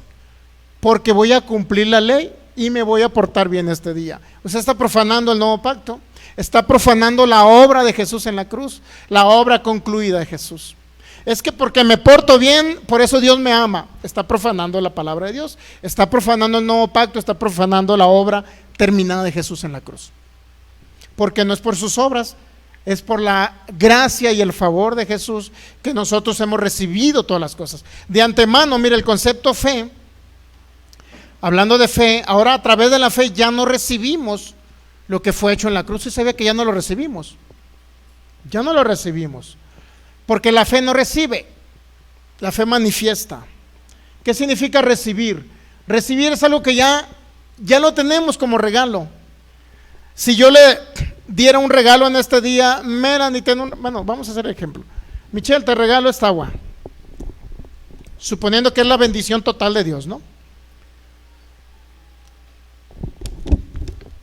porque voy a cumplir la ley y me voy a portar bien este día, usted está profanando el nuevo pacto, está profanando la obra de Jesús en la cruz, la obra concluida de Jesús. Es que porque me porto bien, por eso Dios me ama. Está profanando la palabra de Dios, está profanando el nuevo pacto, está profanando la obra terminada de Jesús en la cruz. Porque no es por sus obras, es por la gracia y el favor de Jesús que nosotros hemos recibido todas las cosas. De antemano, mire, el concepto fe, hablando de fe, ahora a través de la fe ya no recibimos lo que fue hecho en la cruz. Y se ve que ya no lo recibimos. Ya no lo recibimos. Porque la fe no recibe, la fe manifiesta. ¿Qué significa recibir? Recibir es algo que ya lo tenemos como regalo. Si yo le diera un regalo en este día, Melanie, bueno, vamos a hacer el ejemplo. Michelle, te regalo esta agua. Suponiendo que es la bendición total de Dios, ¿no?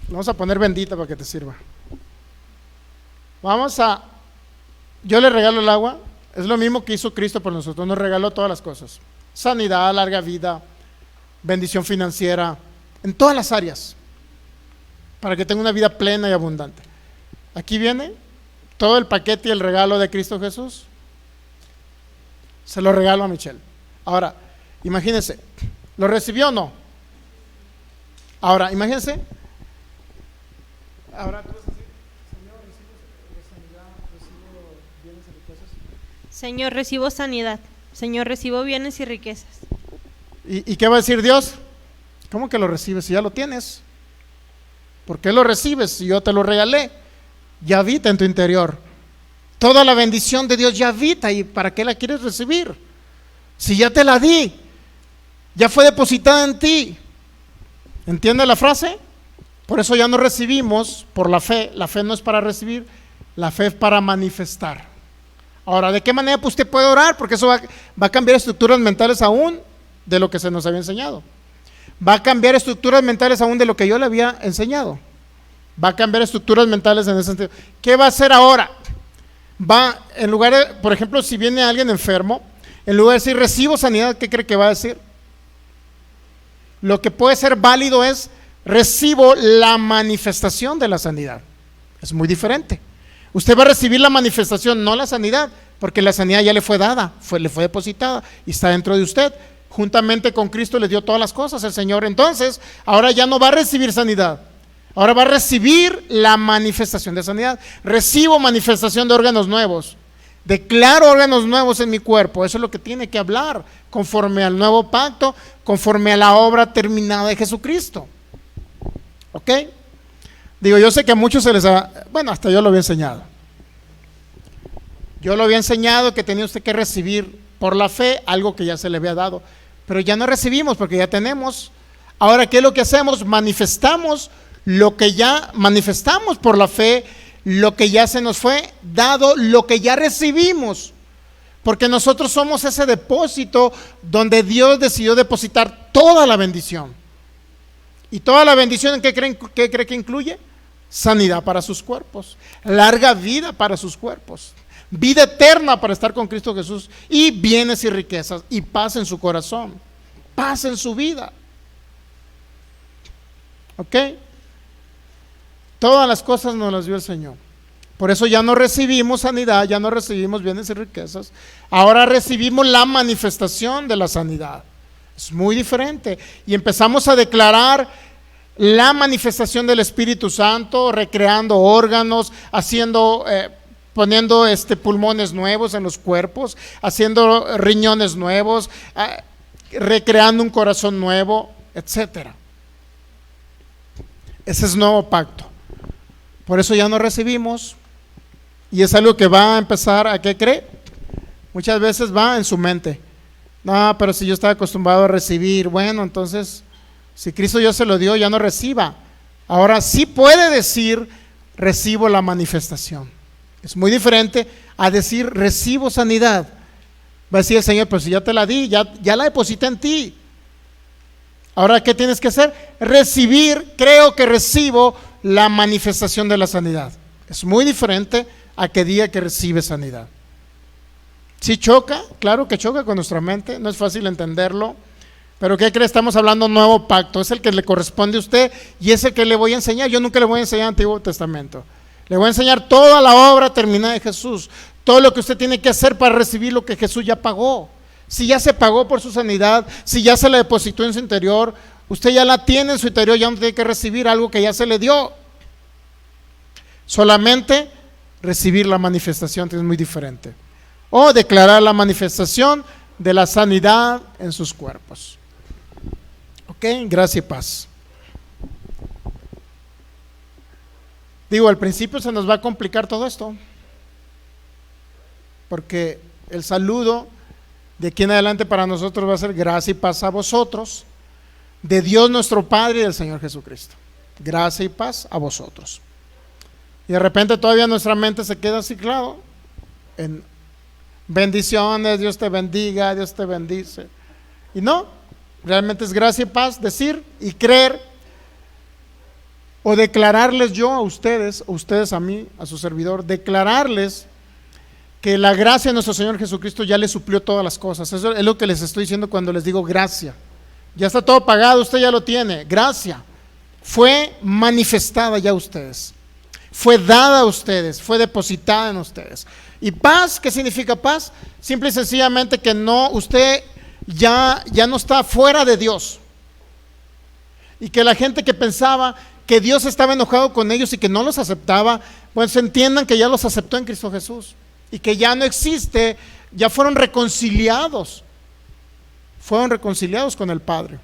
Vamos a poner bendita para que te sirva. Yo le regalo el agua, es lo mismo que hizo Cristo por nosotros, nos regaló todas las cosas. Sanidad, larga vida, bendición financiera, en todas las áreas, para que tenga una vida plena y abundante. Aquí viene todo el paquete y el regalo de Cristo Jesús. Se lo regalo a Michelle. Ahora, imagínense, ¿lo recibió o no? Ahora, imagínense. Ahora tú vas a decir, Señor, recibo sanidad, recibo bienes y riquezas. Señor, recibo sanidad. Señor, recibo bienes y riquezas. ¿Y qué va a decir Dios? ¿Cómo que lo recibes si ya lo tienes? ¿Por qué lo recibes si yo te lo regalé? Ya habita en tu interior. Toda la bendición de Dios ya habita. ¿Y para qué la quieres recibir? Si ya te la di, ya fue depositada en ti. ¿Entiende la frase? Por eso ya no recibimos por la fe. La fe no es para recibir, la fe es para manifestar. Ahora, ¿de qué manera usted puede orar? Porque eso va a cambiar estructuras mentales aún de lo que se nos había enseñado. Va a cambiar estructuras mentales aún de lo que yo le había enseñado. Va a cambiar estructuras mentales en ese sentido. ¿Qué va a hacer ahora? Va, en lugar de, por ejemplo, si viene alguien enfermo, en lugar de decir recibo sanidad, ¿qué cree que va a decir? Lo que puede ser válido es recibo la manifestación de la sanidad. Es muy diferente. Usted va a recibir la manifestación, no la sanidad, porque la sanidad ya le fue dada, le fue depositada y está dentro de usted. Juntamente con Cristo le dio todas las cosas el Señor. Entonces, ahora ya no va a recibir sanidad. Ahora va a recibir la manifestación de sanidad. Recibo manifestación de órganos nuevos. Declaro órganos nuevos en mi cuerpo. Eso es lo que tiene que hablar conforme al nuevo pacto, conforme a la obra terminada de Jesucristo. ¿Ok? Digo, yo sé que a muchos se les ha, bueno, hasta yo lo había enseñado. Yo lo había enseñado que tenía usted que recibir por la fe algo que ya se le había dado. Pero ya no recibimos porque ya tenemos. Ahora, ¿qué es lo que hacemos? Manifestamos lo que ya manifestamos por la fe, lo que ya se nos fue dado, lo que ya recibimos. Porque nosotros somos ese depósito donde Dios decidió depositar toda la bendición. ¿Y toda la bendición en qué cree que incluye? Sanidad para sus cuerpos, larga vida para sus cuerpos, vida eterna para estar con Cristo Jesús, y bienes y riquezas, y paz en su corazón, paz en su vida. ¿Ok? Todas las cosas nos las dio el Señor. Por eso ya no recibimos sanidad, ya no recibimos bienes y riquezas. Ahora recibimos la manifestación de la sanidad. Es muy diferente. Y empezamos a declarar la manifestación del Espíritu Santo, recreando órganos, poniendo pulmones nuevos en los cuerpos, haciendo riñones nuevos, recreando un corazón nuevo, etcétera. Ese es nuevo pacto. Por eso ya no recibimos, y es algo que va a empezar a, ¿qué cree? Muchas veces va en su mente. No, pero si yo estaba acostumbrado a recibir, bueno, entonces, si Cristo ya se lo dio, ya no reciba. Ahora sí puede decir, recibo la manifestación. Es muy diferente a decir, recibo sanidad. Va a decir el Señor, pero si ya te la di, ya la deposité en ti. Ahora, ¿qué tienes que hacer? Recibir, creo que recibo la manifestación de la sanidad. Es muy diferente a que diga que recibe sanidad. ¿Sí choca? Claro que choca con nuestra mente, no es fácil entenderlo, pero ¿qué cree? Estamos hablando de un nuevo pacto, es el que le corresponde a usted y es el que le voy a enseñar. Yo nunca le voy a enseñar Antiguo Testamento, le voy a enseñar toda la obra terminada de Jesús, todo lo que usted tiene que hacer para recibir lo que Jesús ya pagó. Si ya se pagó por su sanidad, si ya se le depositó en su interior, usted ya la tiene en su interior, ya no tiene que recibir algo que ya se le dio. Solamente recibir la manifestación es muy diferente. O declarar la manifestación de la sanidad en sus cuerpos. Ok, gracia y paz. Digo, al principio se nos va a complicar todo esto, porque el saludo de aquí en adelante para nosotros va a ser gracia y paz a vosotros, de Dios nuestro Padre y del Señor Jesucristo. Gracia y paz a vosotros. Y de repente todavía nuestra mente se queda ciclado en bendiciones, Dios te bendiga, Dios te bendice. Y no, realmente es gracia y paz, decir y creer o declararles yo a ustedes, o ustedes a mí, a su servidor, declararles que la gracia de nuestro Señor Jesucristo ya le suplió todas las cosas. Eso es lo que les estoy diciendo cuando les digo gracia. Ya está todo pagado, usted ya lo tiene. Gracia fue manifestada ya a ustedes, fue dada a ustedes, fue depositada en ustedes. Y paz, ¿qué significa paz? Simple y sencillamente que no, usted ya no está fuera de Dios. Y que la gente que pensaba que Dios estaba enojado con ellos y que no los aceptaba, pues entiendan que ya los aceptó en Cristo Jesús. Y que ya no existe, ya fueron reconciliados con el Padre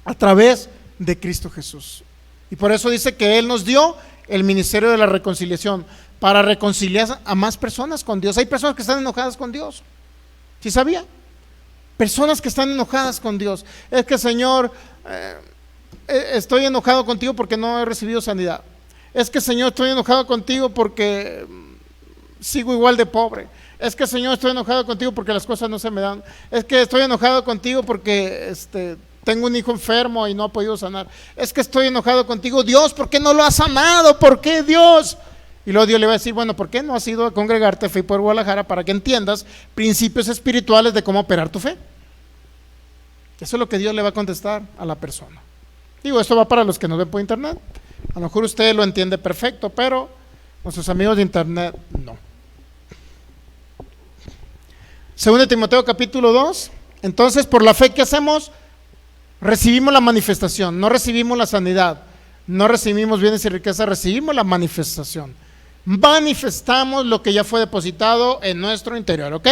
a través de Cristo Jesús. Y por eso dice que Él nos dio el ministerio de la reconciliación, para reconciliar a más personas con Dios. Hay personas que están enojadas con Dios, ¿sí sabía? Personas que están enojadas con Dios. Es que Señor, estoy enojado contigo porque no he recibido sanidad. Es que Señor, estoy enojado contigo porque sigo igual de pobre. Es que, Señor, estoy enojado contigo porque las cosas no se me dan. Es que estoy enojado contigo porque tengo un hijo enfermo y no ha podido sanar. Es que estoy enojado contigo, Dios, ¿por qué no lo has sanado? ¿Por qué, Dios? Y luego Dios le va a decir, bueno, ¿por qué no has ido a congregarte a Fe y Poder Guadalajara para que entiendas principios espirituales de cómo operar tu fe? Eso es lo que Dios le va a contestar a la persona. Digo, esto va para los que nos ven por internet. A lo mejor usted lo entiende perfecto, pero nuestros amigos de internet no. 2 Timoteo capítulo 2. Entonces, por la fe que hacemos, recibimos la manifestación, no recibimos la sanidad, no recibimos bienes y riquezas, recibimos la manifestación. Manifestamos lo que ya fue depositado en nuestro interior, ¿ok?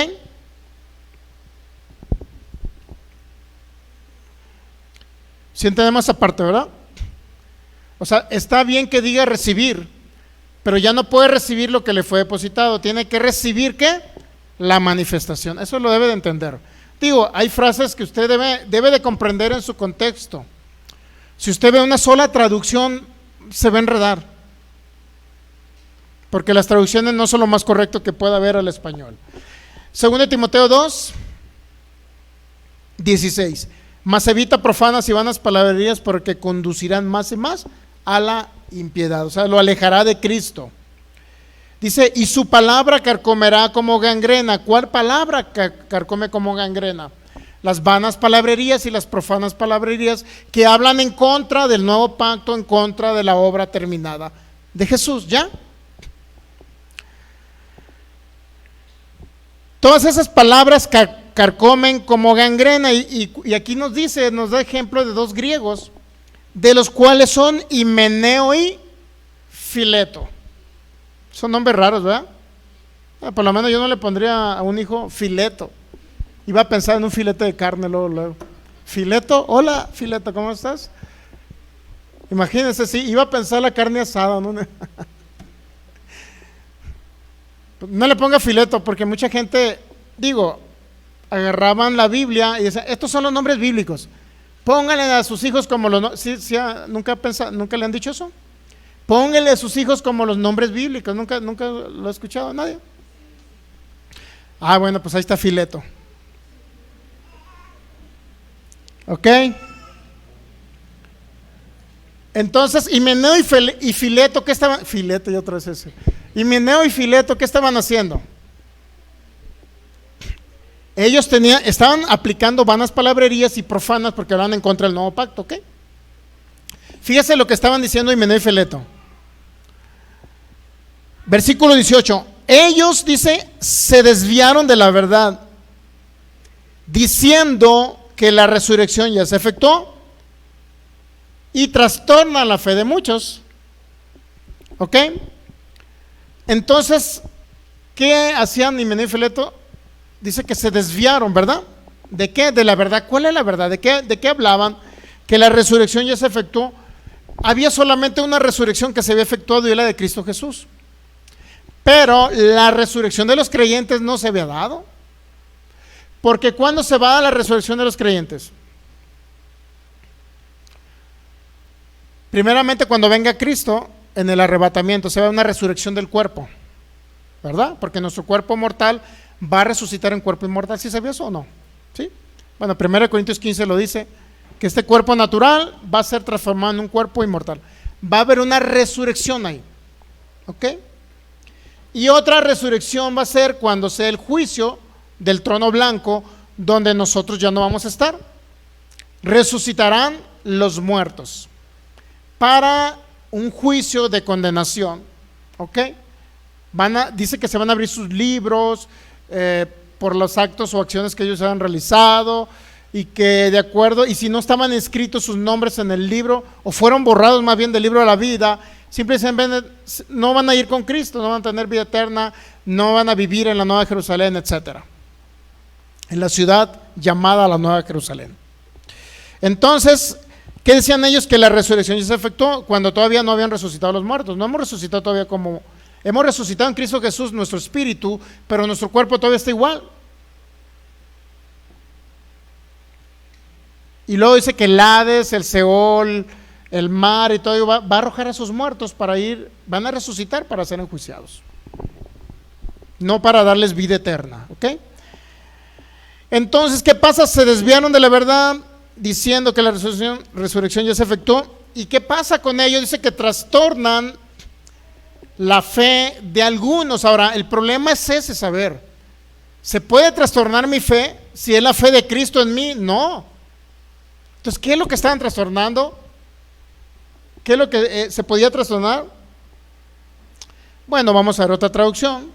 ¿Sí entendemos esa parte, verdad? O sea, está bien que diga recibir, pero ya no puede recibir lo que le fue depositado, tiene que recibir ¿qué? La manifestación. Eso lo debe de entender. Digo, hay frases que usted debe de comprender en su contexto. Si usted ve una sola traducción, se va a enredar, porque las traducciones no son lo más correcto que pueda haber al español. 2 Timoteo 2, 16. Mas evita profanas y vanas palabrerías, porque conducirán más y más a la impiedad. O sea, lo alejará de Cristo. Dice, y su palabra carcomerá como gangrena. ¿Cuál palabra carcome como gangrena? Las vanas palabrerías y las profanas palabrerías que hablan en contra del nuevo pacto, en contra de la obra terminada de Jesús. ¿Ya? Todas esas palabras carcomen como gangrena, y aquí nos da ejemplo de dos griegos, de los cuales son Himeneo y Fileto. Son nombres raros, ¿verdad? Por lo menos yo no le pondría a un hijo Fileto. Iba a pensar en un filete de carne luego. Fileto, hola Fileto, ¿cómo estás? Imagínense, sí, iba a pensar la carne asada, ¿no? No le ponga Fileto, porque mucha gente, agarraban la Biblia y decían, estos son los nombres bíblicos. Pónganle a sus hijos como los ¿nunca le han dicho eso? Pónganle a sus hijos como los nombres bíblicos. ¿Nunca lo ha escuchado nadie? Ah, bueno, pues ahí está Fileto. ¿Ok? Entonces, Himeneo y Fileto, ¿qué estaban? Fileto y otra vez ese. Himeneo y Fileto, ¿qué estaban haciendo? Ellos estaban aplicando vanas palabrerías y profanas porque hablaban en contra del nuevo pacto, ¿ok? Fíjese lo que estaban diciendo Himeneo y Fileto. Versículo 18. Ellos, dice, se desviaron de la verdad, diciendo que la resurrección ya se efectuó, y trastorna la fe de muchos. ¿Ok? Entonces, ¿qué hacían Himeneo y Fileto? Dice que se desviaron, ¿verdad? ¿De qué? De la verdad. ¿Cuál es la verdad? ¿De qué hablaban? Que la resurrección ya se efectuó. Había solamente una resurrección que se había efectuado, y la de Cristo Jesús. Pero la resurrección de los creyentes no se había dado. Porque ¿cuándo se va a la resurrección de los creyentes? Primeramente, cuando venga Cristo en el arrebatamiento, se va a una resurrección del cuerpo, ¿verdad? Porque nuestro cuerpo mortal va a resucitar en cuerpo inmortal. ¿Sí sabía eso o no? ¿Sí? Bueno, 1 Corintios 15 lo dice, que este cuerpo natural va a ser transformado en un cuerpo inmortal. Va a haber una resurrección ahí, ¿ok? Y otra resurrección va a ser cuando sea el juicio del trono blanco, donde nosotros ya no vamos a estar. Resucitarán los muertos para un juicio de condenación, ¿ok? Dice que se van a abrir sus libros por los actos o acciones que ellos han realizado, y que de acuerdo, y si no estaban escritos sus nombres en el libro, o fueron borrados más bien del libro de la vida, simplemente no van a ir con Cristo, no van a tener vida eterna, no van a vivir en la Nueva Jerusalén, etcétera, en la ciudad llamada la Nueva Jerusalén. Entonces, ¿qué decían ellos? Que la resurrección ya se efectuó cuando todavía no habían resucitado los muertos. No hemos resucitado todavía, hemos resucitado en Cristo Jesús, nuestro espíritu, pero nuestro cuerpo todavía está igual. Y luego dice que el Hades, el Seol, el mar y todo va a arrojar a sus muertos van a resucitar para ser enjuiciados. no para darles vida eterna, ¿ok? Entonces, ¿qué pasa? Se desviaron de la verdad diciendo que la resurrección ya se efectuó. ¿Y qué pasa con ellos? Dice que trastornan la fe de algunos. Ahora, el problema es ese, saber, ¿se puede trastornar mi fe si es la fe de Cristo en mí? No. Entonces, ¿qué es lo que estaban trastornando? ¿Qué es lo que se podía trastornar? Bueno, vamos a ver otra traducción.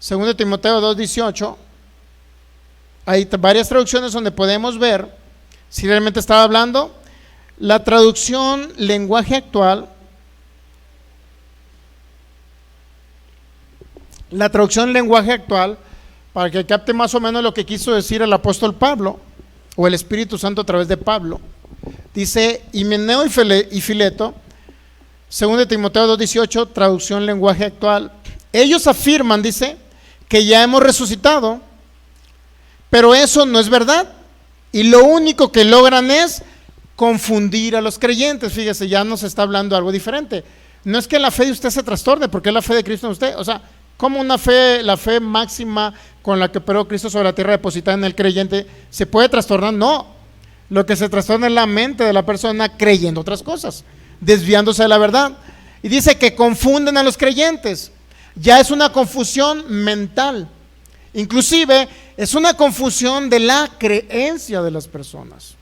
2 Timoteo 2:18. Hay varias traducciones donde podemos ver si realmente estaba hablando. La traducción lenguaje actual, para que capte más o menos lo que quiso decir el apóstol Pablo o el Espíritu Santo a través de Pablo, dice: Himeneo y Fileto, 2 Timoteo 2:18, traducción lenguaje actual, ellos afirman, dice, que ya hemos resucitado, pero eso no es verdad, y lo único que logran es confundir a los creyentes. Fíjese, ya nos está hablando algo diferente. No es que la fe de usted se trastorne, porque es la fe de Cristo en usted. O sea, como una fe, la fe máxima con la que operó Cristo sobre la tierra depositada en el creyente, ¿se puede trastornar? No. Lo que se trastorna es la mente de la persona creyendo otras cosas, desviándose de la verdad. Y dice que confunden a los creyentes. Ya es una confusión mental. Inclusive es una confusión de la creencia de las personas.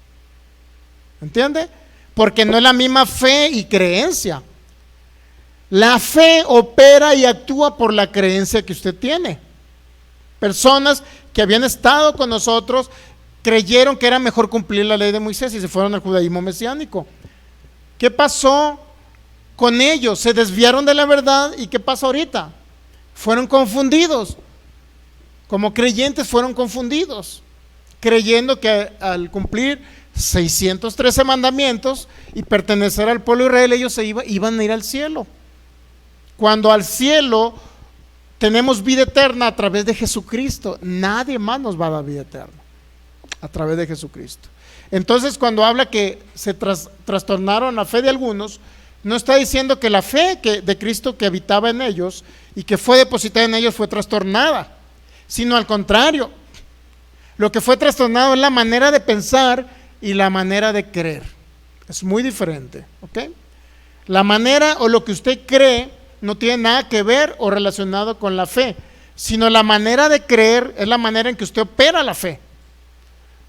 ¿Entiende? Porque no es la misma fe y creencia. La fe opera y actúa por la creencia que usted tiene. Personas que habían estado con nosotros creyeron que era mejor cumplir la ley de Moisés y se fueron al judaísmo mesiánico. ¿Qué pasó con ellos? Se desviaron de la verdad. ¿Y qué pasa ahorita? Fueron confundidos. Como creyentes fueron confundidos, creyendo que al cumplir 613 mandamientos y pertenecer al pueblo de Israel, ellos iban a ir al cielo. Cuando al cielo tenemos vida eterna a través de Jesucristo. Nadie más nos va a dar vida eterna a través de Jesucristo. Entonces, cuando habla que se trastornaron la fe de algunos, no está diciendo que la fe de Cristo que habitaba en ellos y que fue depositada en ellos fue trastornada, sino al contrario. Lo que fue trastornado es la manera de pensar y la manera de creer. Es muy diferente, ¿ok? La manera o lo que usted cree no tiene nada que ver o relacionado con la fe, sino la manera de creer es la manera en que usted opera la fe.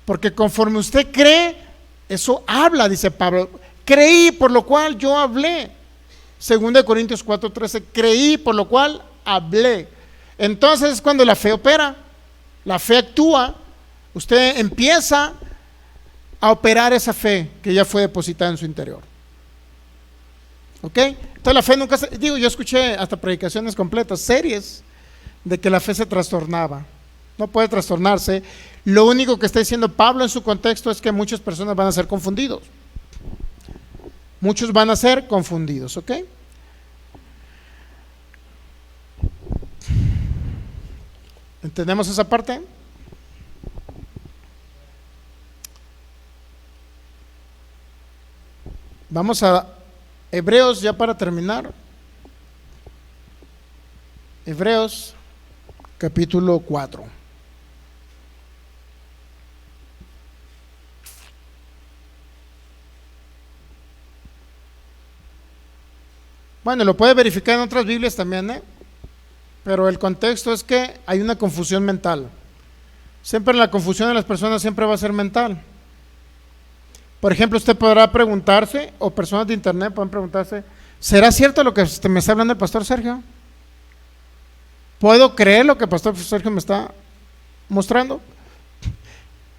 Porque conforme usted cree, eso habla, dice Pablo. Creí, por lo cual yo hablé. 2 Corintios 4:13, creí, por lo cual hablé. Entonces es cuando la fe opera, la fe actúa, usted empieza a operar esa fe que ya fue depositada en su interior. ¿Ok? Entonces la fe nunca yo escuché hasta predicaciones completas, series, de que la fe se trastornaba. No puede trastornarse. Lo único que está diciendo Pablo en su contexto es que muchas personas van a ser confundidos. Muchos van a ser confundidos, ¿ok? ¿Entendemos esa parte? Vamos a Hebreos ya para terminar. Hebreos capítulo 4. Bueno, lo puede verificar en otras Biblias también, pero el contexto es que hay una confusión mental. Siempre la confusión de las personas siempre va a ser mental. Por ejemplo, usted podrá preguntarse, o personas de internet pueden preguntarse: ¿será cierto lo que me está hablando el pastor Sergio? ¿Puedo creer lo que el pastor Sergio me está mostrando?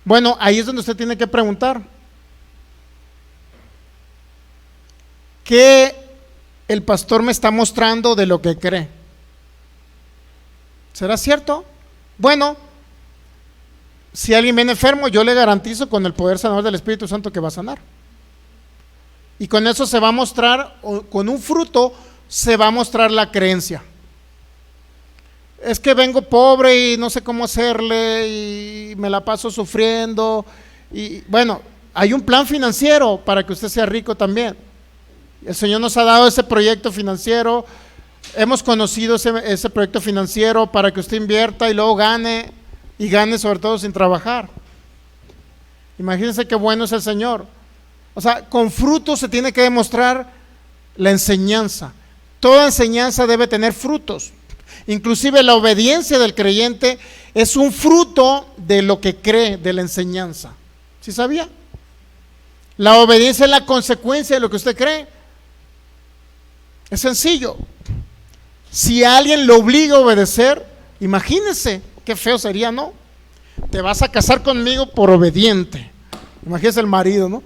Bueno, ahí es donde usted tiene que preguntar: ¿qué el pastor me está mostrando de lo que cree? ¿Será cierto? Bueno, si alguien viene enfermo, yo le garantizo con el poder sanador del Espíritu Santo que va a sanar. Y con eso se va a mostrar, o con un fruto, se va a mostrar la creencia. Es que vengo pobre y no sé cómo hacerle y me la paso sufriendo. Y bueno, hay un plan financiero para que usted sea rico también. El Señor nos ha dado ese proyecto financiero hemos conocido ese proyecto financiero para que usted invierta y luego gane, y gane sobre todo sin trabajar. Imagínense qué bueno es el Señor. O sea, con frutos se tiene que demostrar la enseñanza. Toda enseñanza debe tener frutos. Inclusive la obediencia del creyente es un fruto de lo que cree, de la enseñanza. ¿Sí sabía? La obediencia es la consecuencia de lo que usted cree. Es sencillo. Si alguien lo obliga a obedecer, imagínese qué feo sería, ¿no? Te vas a casar conmigo por obediente. Imagínese el marido, ¿no?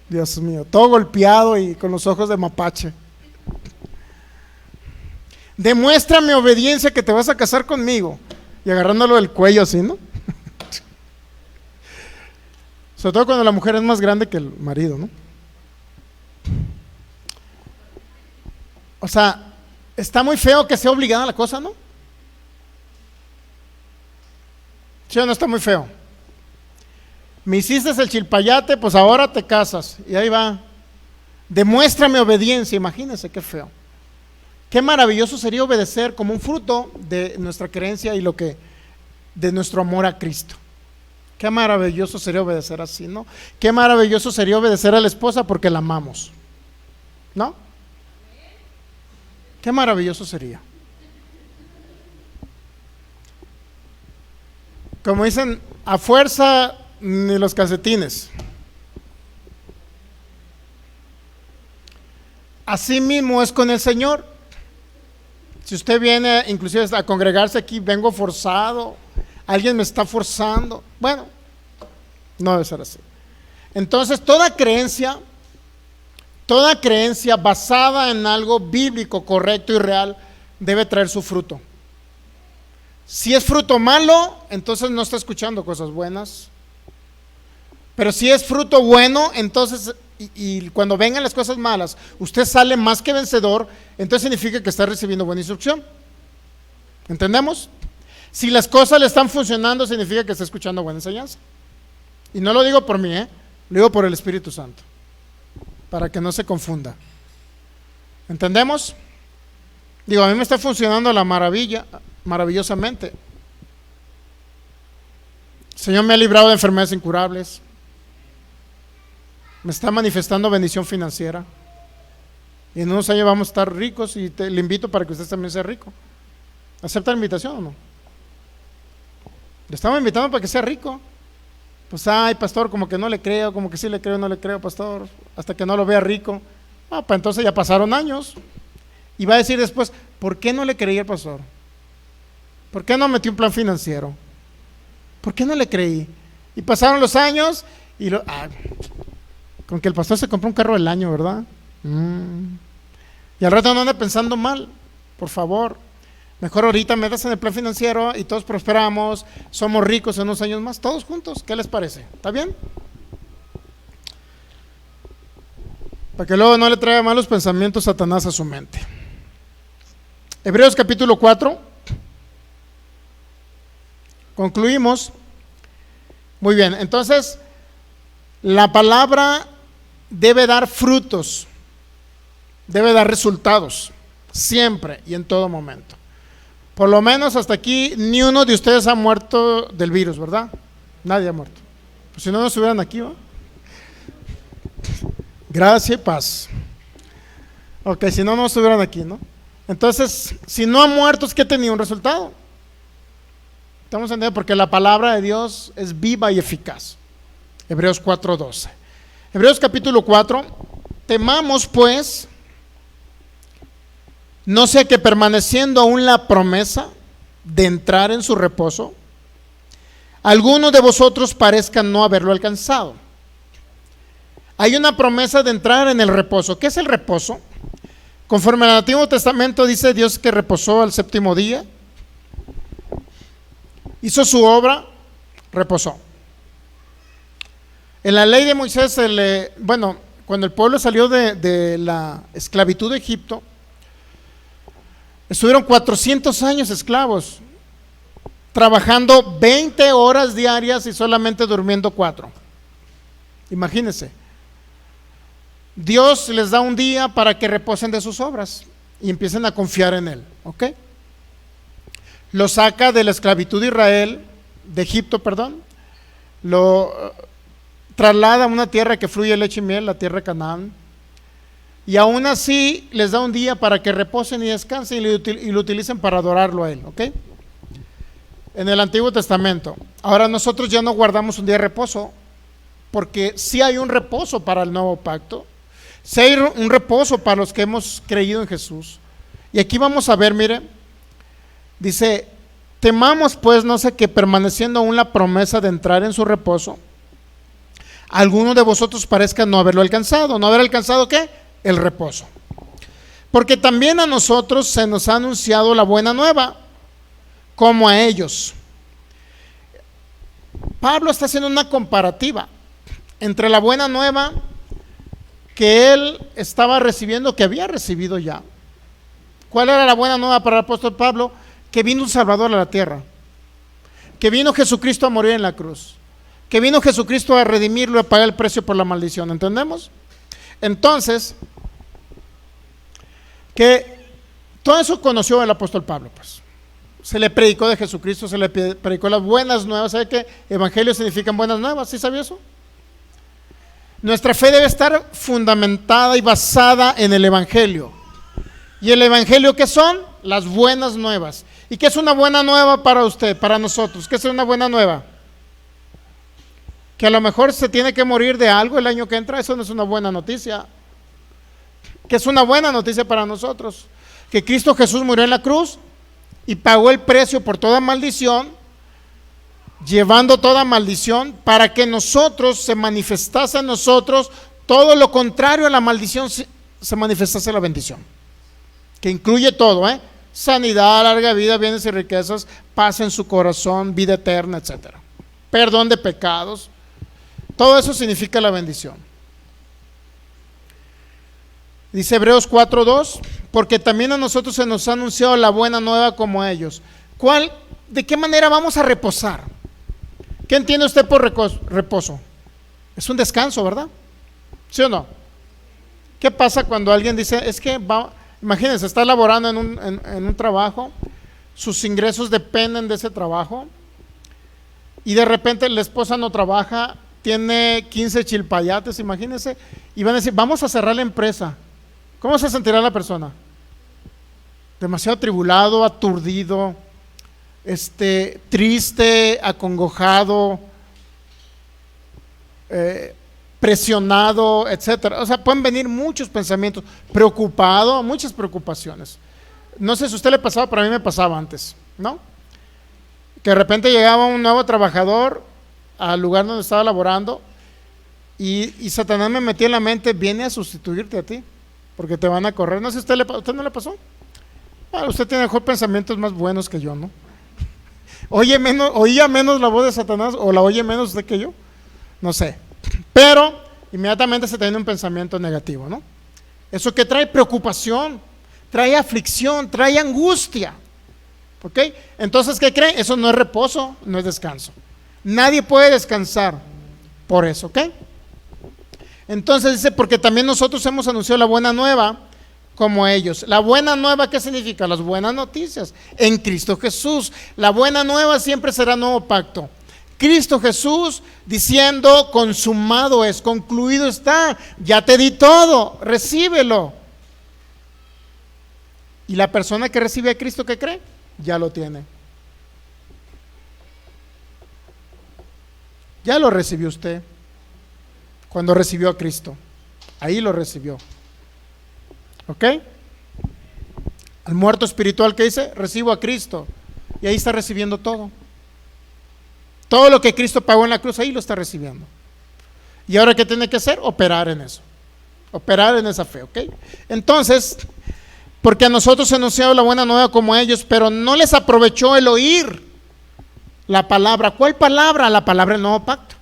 Dios mío, todo golpeado y con los ojos de mapache. Demuéstrame obediencia que te vas a casar conmigo. Y agarrándolo del cuello así, ¿no? Sobre todo cuando la mujer es más grande que el marido, ¿no? O sea, está muy feo que sea obligada la cosa, ¿no? ¿Sí o no está muy feo? Me hiciste el chilpayate, pues ahora te casas. Y ahí va. Demuéstrame obediencia, imagínense qué feo. Qué maravilloso sería obedecer como un fruto de nuestra creencia y de nuestro amor a Cristo. Qué maravilloso sería obedecer así, ¿no? Qué maravilloso sería obedecer a la esposa porque la amamos, ¿no? Qué maravilloso sería. Como dicen, a fuerza ni los calcetines. Así mismo es con el Señor. Si usted viene inclusive a congregarse aquí, vengo forzado, alguien me está forzando, bueno, no debe ser así. Entonces toda creencia basada en algo bíblico, correcto y real, debe traer su fruto. Si es fruto malo, entonces no está escuchando cosas buenas. Pero si es fruto bueno, entonces, y cuando vengan las cosas malas, usted sale más que vencedor, entonces significa que está recibiendo buena instrucción. ¿Entendemos? Si las cosas le están funcionando, significa que está escuchando buena enseñanza. Y no lo digo por mí, lo digo por el Espíritu Santo, para que no se confunda. ¿Entendemos? Digo, a mí me está funcionando la maravillosamente. El Señor me ha librado de enfermedades incurables. Me está manifestando bendición financiera. Y en unos años vamos a estar ricos y le invito para que usted también sea rico. ¿Acepta la invitación o no? Le estamos invitando para que sea rico. Pues, ay, pastor, como que no le creo, como que sí le creo, no le creo, pastor, hasta que no lo vea rico. Ah, pues entonces ya pasaron años. Y va a decir después, ¿por qué no le creí al pastor? ¿Por qué no metí un plan financiero? ¿Por qué no le creí? Y pasaron los años y con que el pastor se compró un carro del año, ¿verdad? Y al rato no ande pensando mal, por favor. Mejor ahorita metas en el plan financiero y todos prosperamos, somos ricos en unos años más, todos juntos. ¿Qué les parece? ¿Está bien? Para que luego no le traiga malos pensamientos Satanás a su mente. Hebreos capítulo 4. Concluimos. Muy bien, entonces la palabra debe dar frutos, debe dar resultados, siempre y en todo momento. Por lo menos hasta aquí ni uno de ustedes ha muerto del virus, ¿verdad? Nadie ha muerto. Pues si no, no estuvieran aquí, ¿no? Gracia y paz. Ok, si no, no estuvieran aquí, ¿no? Entonces, si no ha muerto, es que tenía un resultado. Estamos entendiendo, porque la palabra de Dios es viva y eficaz. Hebreos 4:12. Hebreos capítulo 4. Temamos pues, no sea que permaneciendo aún la promesa de entrar en su reposo, algunos de vosotros parezcan no haberlo alcanzado. Hay una promesa de entrar en el reposo. ¿Qué es el reposo? Conforme al Antiguo Testamento dice Dios que reposó al séptimo día, hizo su obra, reposó. En la ley de Moisés, cuando el pueblo salió de la esclavitud de Egipto, estuvieron 400 años esclavos, trabajando 20 horas diarias y solamente durmiendo 4. Imagínense. Dios les da un día para que reposen de sus obras. y empiezan a confiar en Él, ¿ok? Lo saca de la esclavitud de Israel, de Egipto, perdón, lo traslada a una tierra que fluye leche y miel, la tierra de Canaán, y aún así les da un día para que reposen y descansen y lo utilicen para adorarlo a Él, ¿ok? En el Antiguo Testamento. Ahora nosotros ya no guardamos un día de reposo, porque sí hay un reposo para el nuevo pacto, sí hay un reposo para los que hemos creído en Jesús. Y aquí vamos a ver, mire, dice: temamos pues, no sé, que permaneciendo aún la promesa de entrar en su reposo, alguno de vosotros parezca no haberlo alcanzado. ¿No haber alcanzado qué? El reposo. Porque también a nosotros se nos ha anunciado la buena nueva, como a ellos. Pablo está haciendo una comparativa entre la buena nueva que él estaba recibiendo, que había recibido ya. ¿Cuál era la buena nueva para el apóstol Pablo? Que vino un Salvador a la tierra, que vino Jesucristo a morir en la cruz, que vino Jesucristo a redimirlo y a pagar el precio por la maldición. ¿Entendemos? Entonces, que todo eso conoció el apóstol Pablo, pues. Se le predicó de Jesucristo, se le predicó las buenas nuevas. ¿Sabe qué? Evangelio significan buenas nuevas, ¿sí sabía eso? Nuestra fe debe estar fundamentada y basada en el Evangelio. ¿Y el Evangelio qué son? Las buenas nuevas. ¿Y qué es una buena nueva para usted, para nosotros? ¿Qué es una buena nueva? Que a lo mejor se tiene que morir de algo el año que entra. Eso no es una buena noticia. ¿Qué es una buena noticia para nosotros? Que Cristo Jesús murió en la cruz y pagó el precio por toda maldición, llevando toda maldición para que nosotros se manifestase en nosotros todo lo contrario a la maldición, se manifestase la bendición, que incluye todo, sanidad, larga vida, bienes y riquezas, paz en su corazón, vida eterna, etcétera, perdón de pecados. Todo eso significa la bendición. Dice Hebreos 4:2, porque también a nosotros se nos ha anunciado la buena nueva como a ellos. ¿De qué manera vamos a reposar? ¿Qué entiende usted por reposo? Es un descanso, ¿verdad? ¿Sí o no? ¿Qué pasa cuando alguien dice, imagínense, está laborando en un trabajo, sus ingresos dependen de ese trabajo, y de repente la esposa no trabaja, tiene 15 chilpayates, imagínense, y van a decir, vamos a cerrar la empresa. ¿Cómo se sentirá la persona? Demasiado atribulado, aturdido, triste, acongojado, presionado, etcétera. O sea, pueden venir muchos pensamientos, preocupado, muchas preocupaciones. No sé si a usted le pasaba, pero a mí me pasaba antes, ¿no? Que de repente llegaba un nuevo trabajador al lugar donde estaba laborando y Satanás me metía en la mente, viene a sustituirte a ti, porque te van a correr. No sé si a usted no le pasó. Bueno, usted tiene mejor pensamientos más buenos que yo, ¿no? Oía menos la voz de Satanás, o la oye menos usted que yo, no sé, pero inmediatamente se tiene un pensamiento negativo, ¿no? Eso que trae preocupación, trae aflicción, trae angustia, ¿ok? Entonces, ¿qué creen? Eso no es reposo, no es descanso. Nadie puede descansar por eso, ¿ok? Entonces dice, porque también nosotros hemos anunciado la buena nueva como ellos. La buena nueva, ¿qué significa? Las buenas noticias en Cristo Jesús. La buena nueva siempre será nuevo pacto. Cristo Jesús diciendo, consumado es, concluido está, ya te di todo, recíbelo. Y la persona que recibe a Cristo, ¿qué cree? Ya lo tiene. Ya lo recibió usted cuando recibió a Cristo. Ahí lo recibió. ¿Ok? Al muerto espiritual, que dice, recibo a Cristo, y ahí está recibiendo todo. Todo lo que Cristo pagó en la cruz, ahí lo está recibiendo. Y ahora, ¿qué tiene que hacer? Operar en eso, operar en esa fe, ¿ok? Entonces, porque a nosotros se nos ha anunciado la buena nueva como a ellos, pero no les aprovechó el oír la palabra. ¿Cuál palabra? La palabra del nuevo pacto,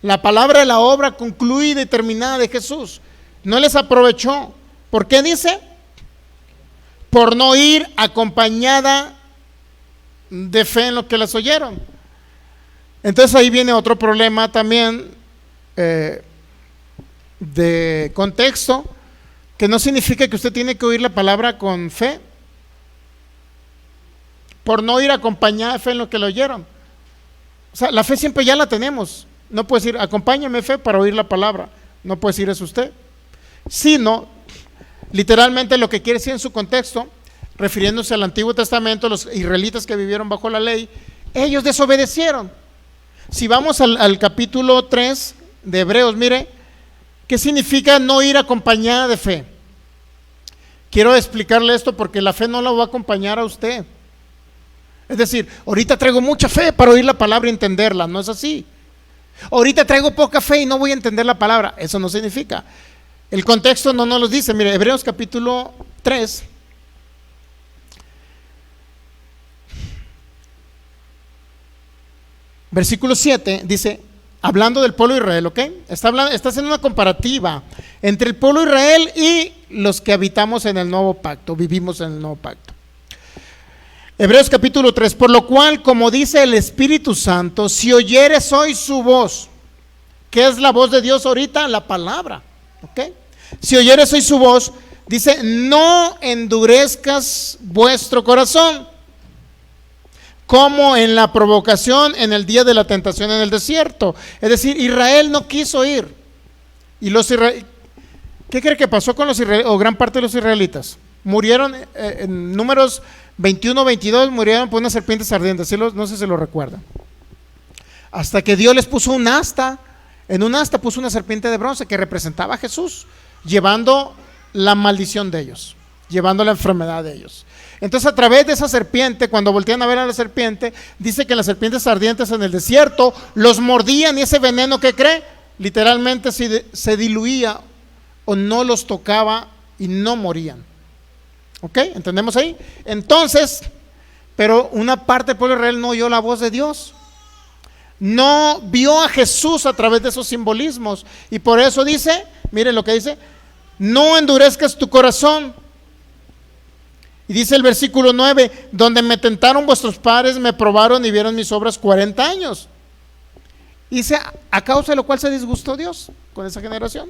la palabra de la obra concluida y terminada de Jesús. No les aprovechó. ¿Por qué dice? Por no ir acompañada de fe en lo que las oyeron. Entonces ahí viene otro problema también de contexto, que no significa que usted tiene que oír la palabra con fe, por no ir acompañada de fe en lo que le oyeron. O sea, la fe siempre ya la tenemos. No puede decir, acompáñame fe para oír la palabra. No puede decir eso usted. Sino, literalmente lo que quiere decir en su contexto, refiriéndose al Antiguo Testamento, los israelitas que vivieron bajo la ley, ellos desobedecieron. Si vamos al capítulo 3 de Hebreos, mire, ¿qué significa no ir acompañada de fe? Quiero explicarle esto porque la fe no la va a acompañar a usted. Es decir, ahorita traigo mucha fe para oír la palabra y entenderla. No es así. Ahorita traigo poca fe y no voy a entender la palabra. Eso no significa. El contexto no nos lo dice. Mire, Hebreos capítulo 3. Versículo 7 dice, hablando del pueblo de Israel, ¿ok? Está haciendo una comparativa entre el pueblo de Israel y los que habitamos en el nuevo pacto, vivimos en el nuevo pacto. Hebreos capítulo 3, por lo cual, como dice el Espíritu Santo, si oyeres hoy su voz, ¿qué es la voz de Dios ahorita? La palabra, ¿ok? Si oyeres hoy su voz, dice, no endurezcas vuestro corazón, como en la provocación en el día de la tentación en el desierto. Es decir, Israel no quiso ir. Y ¿qué cree que pasó con los israelitas, o gran parte de los israelitas? Murieron en Números 21-22, murieron por unas serpientes ardientes. No sé si lo recuerdan. Hasta que Dios les puso un asta. En un asta puso una serpiente de bronce que representaba a Jesús, llevando la maldición de ellos, llevando la enfermedad de ellos. Entonces, a través de esa serpiente, cuando voltean a ver a la serpiente, dice que las serpientes ardientes en el desierto los mordían, y ese veneno, ¿qué cree? Literalmente se diluía o no los tocaba y no morían. ¿Ok? ¿Entendemos ahí? Entonces, pero una parte del pueblo de Israel no oyó la voz de Dios, no vio a Jesús a través de esos simbolismos, y por eso dice, miren lo que dice, no endurezcas tu corazón. Y dice el versículo 9, donde me tentaron vuestros padres, me probaron y vieron mis obras 40 años. Y dice, a causa de lo cual se disgustó Dios con esa generación.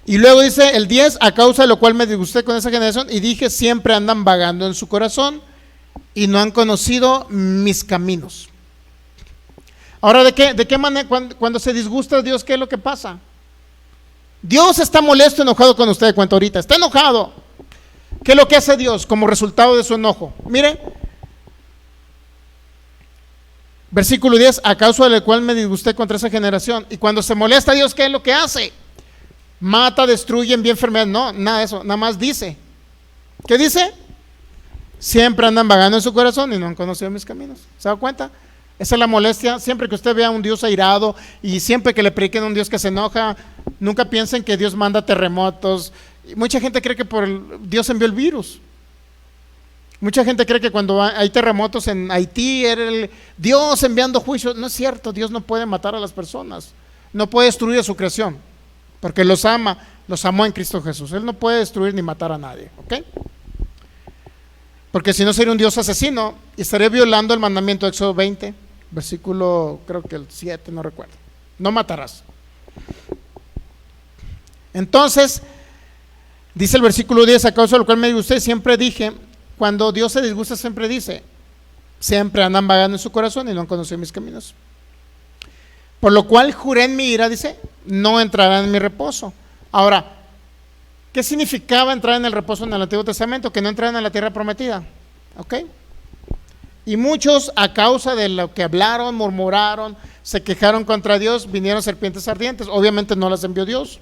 Y luego dice el 10, a causa de lo cual me disgusté con esa generación, y dije, siempre andan vagando en su corazón y no han conocido mis caminos. Ahora, ¿de qué manera? Cuando se disgusta Dios, ¿qué es lo que pasa? Dios está molesto, enojado con usted, cuento ahorita, está enojado. ¿Qué es lo que hace Dios como resultado de su enojo? Mire, versículo 10, a causa del cual me disgusté contra esa generación. Y cuando se molesta Dios, ¿qué es lo que hace? Mata, destruye, envía enfermedad. No, nada de eso, nada más dice. ¿Qué dice? Siempre andan vagando en su corazón y no han conocido mis caminos. ¿Se da cuenta? Esa es la molestia. Siempre que usted vea a un Dios airado y siempre que le prediquen a un Dios que se enoja, nunca piensen que Dios manda terremotos. Mucha gente cree que Dios envió el virus. Mucha gente cree que cuando hay terremotos en Haití era el Dios enviando juicio. No es cierto, Dios no puede matar a las personas, no puede destruir a su creación, porque los amó en Cristo Jesús. Él no puede destruir ni matar a nadie, ¿ok? Porque si no sería un Dios asesino y estaría violando el mandamiento de Éxodo 20, versículo, creo que el 7, no recuerdo. No matarás. Entonces, dice el versículo 10, a causa de lo cual me disgusté, siempre dije, cuando Dios se disgusta siempre dice, siempre andan vagando en su corazón y no han conocido mis caminos. Por lo cual juré en mi ira, dice, no entrarán en mi reposo. Ahora, ¿qué significaba entrar en el reposo en el Antiguo Testamento? Que no entraran en la tierra prometida, ¿ok? Y muchos, a causa de lo que hablaron, murmuraron, se quejaron contra Dios, vinieron serpientes ardientes. Obviamente no las envió Dios.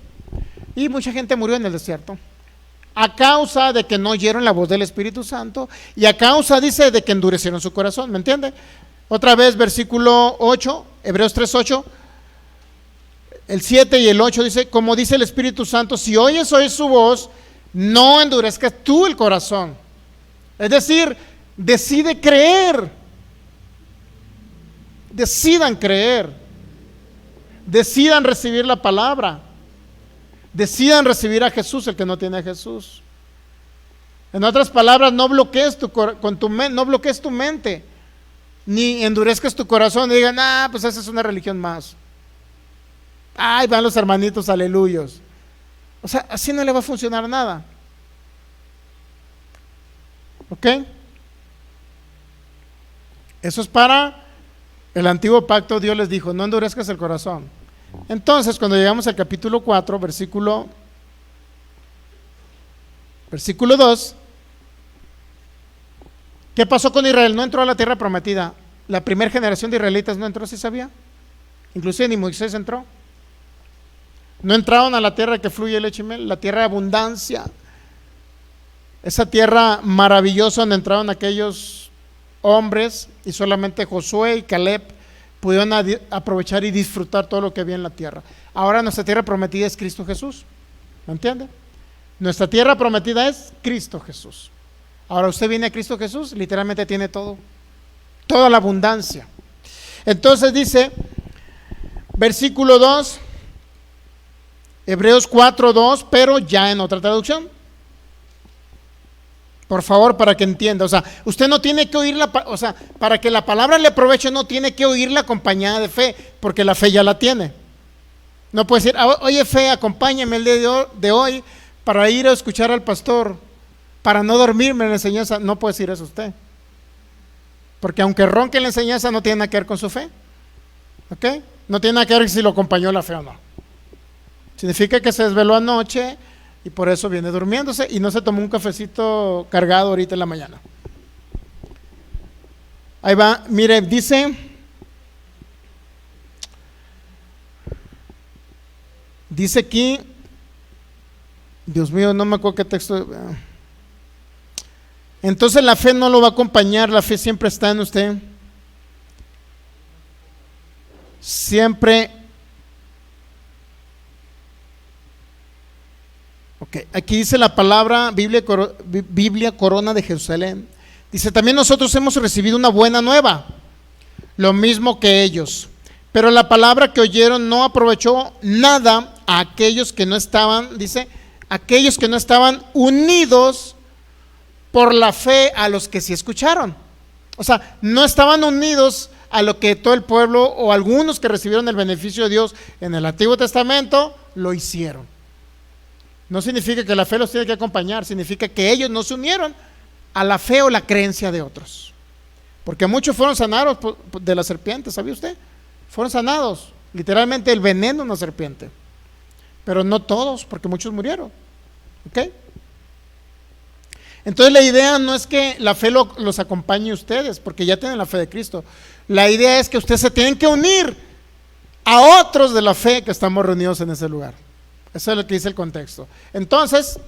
Y mucha gente murió en el desierto, a causa de que no oyeron la voz del Espíritu Santo, y a causa, dice, de que endurecieron su corazón. ¿Me entiende? Otra vez, versículo 8, Hebreos 3:8, el 7 y el 8 dice, como dice el Espíritu Santo, si oyes hoy su voz, no endurezcas tú el corazón. Es decir, decide creer. Decidan creer. Decidan recibir la palabra. Decidan recibir a Jesús, el que no tiene a Jesús. En otras palabras, no bloquees no bloquees tu mente, ni endurezcas tu corazón y digan, pues esa es una religión más. Ay, van los hermanitos aleluyos. O sea, así no le va a funcionar nada. ¿Ok? Eso es para el antiguo pacto. Dios les dijo, no endurezcas el corazón. Entonces, cuando llegamos al capítulo 4, versículo 2, ¿qué pasó con Israel? No entró a la tierra prometida. La primera generación de israelitas no entró, ¿sí sabía? Inclusive ni Moisés entró. No entraron a la tierra que fluye leche y miel, la tierra de abundancia. Esa tierra maravillosa donde entraron aquellos hombres, y solamente Josué y Caleb pudieron aprovechar y disfrutar todo lo que había en la tierra. Ahora nuestra tierra prometida es Cristo Jesús. ¿Me entiende? Nuestra tierra prometida es Cristo Jesús. Ahora usted viene a Cristo Jesús, literalmente tiene todo, toda la abundancia. Entonces dice, versículo 2, Hebreos 4:2, pero ya en otra traducción. Por favor, para que entienda. O sea, usted no tiene que oírla, o sea, para que la palabra le aproveche, no tiene que oírla acompañada de fe, porque la fe ya la tiene. No puede decir, oye fe, acompáñame el día de hoy para ir a escuchar al pastor, para no dormirme en la enseñanza. No puede decir eso usted, porque aunque ronque en la enseñanza, no tiene nada que ver con su fe. ¿Ok? No tiene nada que ver si lo acompañó la fe o no. Significa que se desveló anoche y por eso viene durmiéndose y no se tomó un cafecito cargado ahorita en la mañana. Ahí va, mire, dice aquí, Dios mío, no me acuerdo qué texto. Entonces la fe no lo va a acompañar, la fe siempre está en usted. Siempre. Ok, aquí dice la palabra Biblia Corona de Jerusalén. Dice, también nosotros hemos recibido una buena nueva, lo mismo que ellos. Pero la palabra que oyeron no aprovechó nada a aquellos que no estaban, dice, aquellos que no estaban unidos por la fe a los que sí escucharon. O sea, no estaban unidos a lo que todo el pueblo o algunos que recibieron el beneficio de Dios en el Antiguo Testamento lo hicieron. No significa que la fe los tiene que acompañar, significa que ellos no se unieron a la fe o la creencia de otros. Porque muchos fueron sanados de la serpiente, ¿sabía usted? Fueron sanados, literalmente el veneno de una serpiente. Pero no todos, porque muchos murieron. ¿Ok? Entonces la idea no es que la fe los acompañe a ustedes, porque ya tienen la fe de Cristo. La idea es que ustedes se tienen que unir a otros de la fe que estamos reunidos en ese lugar. Eso es lo que dice el contexto. Entonces,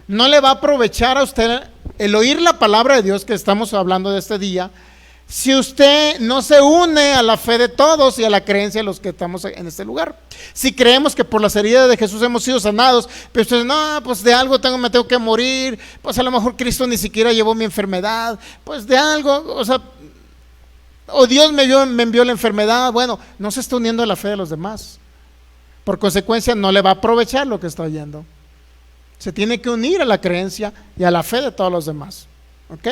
no le va a aprovechar a usted el oír la palabra de Dios que estamos hablando de este día, si usted no se une a la fe de todos y a la creencia de los que estamos en este lugar. Si creemos que por las heridas de Jesús hemos sido sanados, pero usted dice, no, pues de algo me tengo que morir, pues a lo mejor Cristo ni siquiera llevó mi enfermedad, pues de algo, o sea, o Dios me envió la enfermedad. Bueno, no se está uniendo a la fe de los demás. Por consecuencia, no le va a aprovechar lo que está oyendo. Se tiene que unir a la creencia y a la fe de todos los demás. ¿Ok?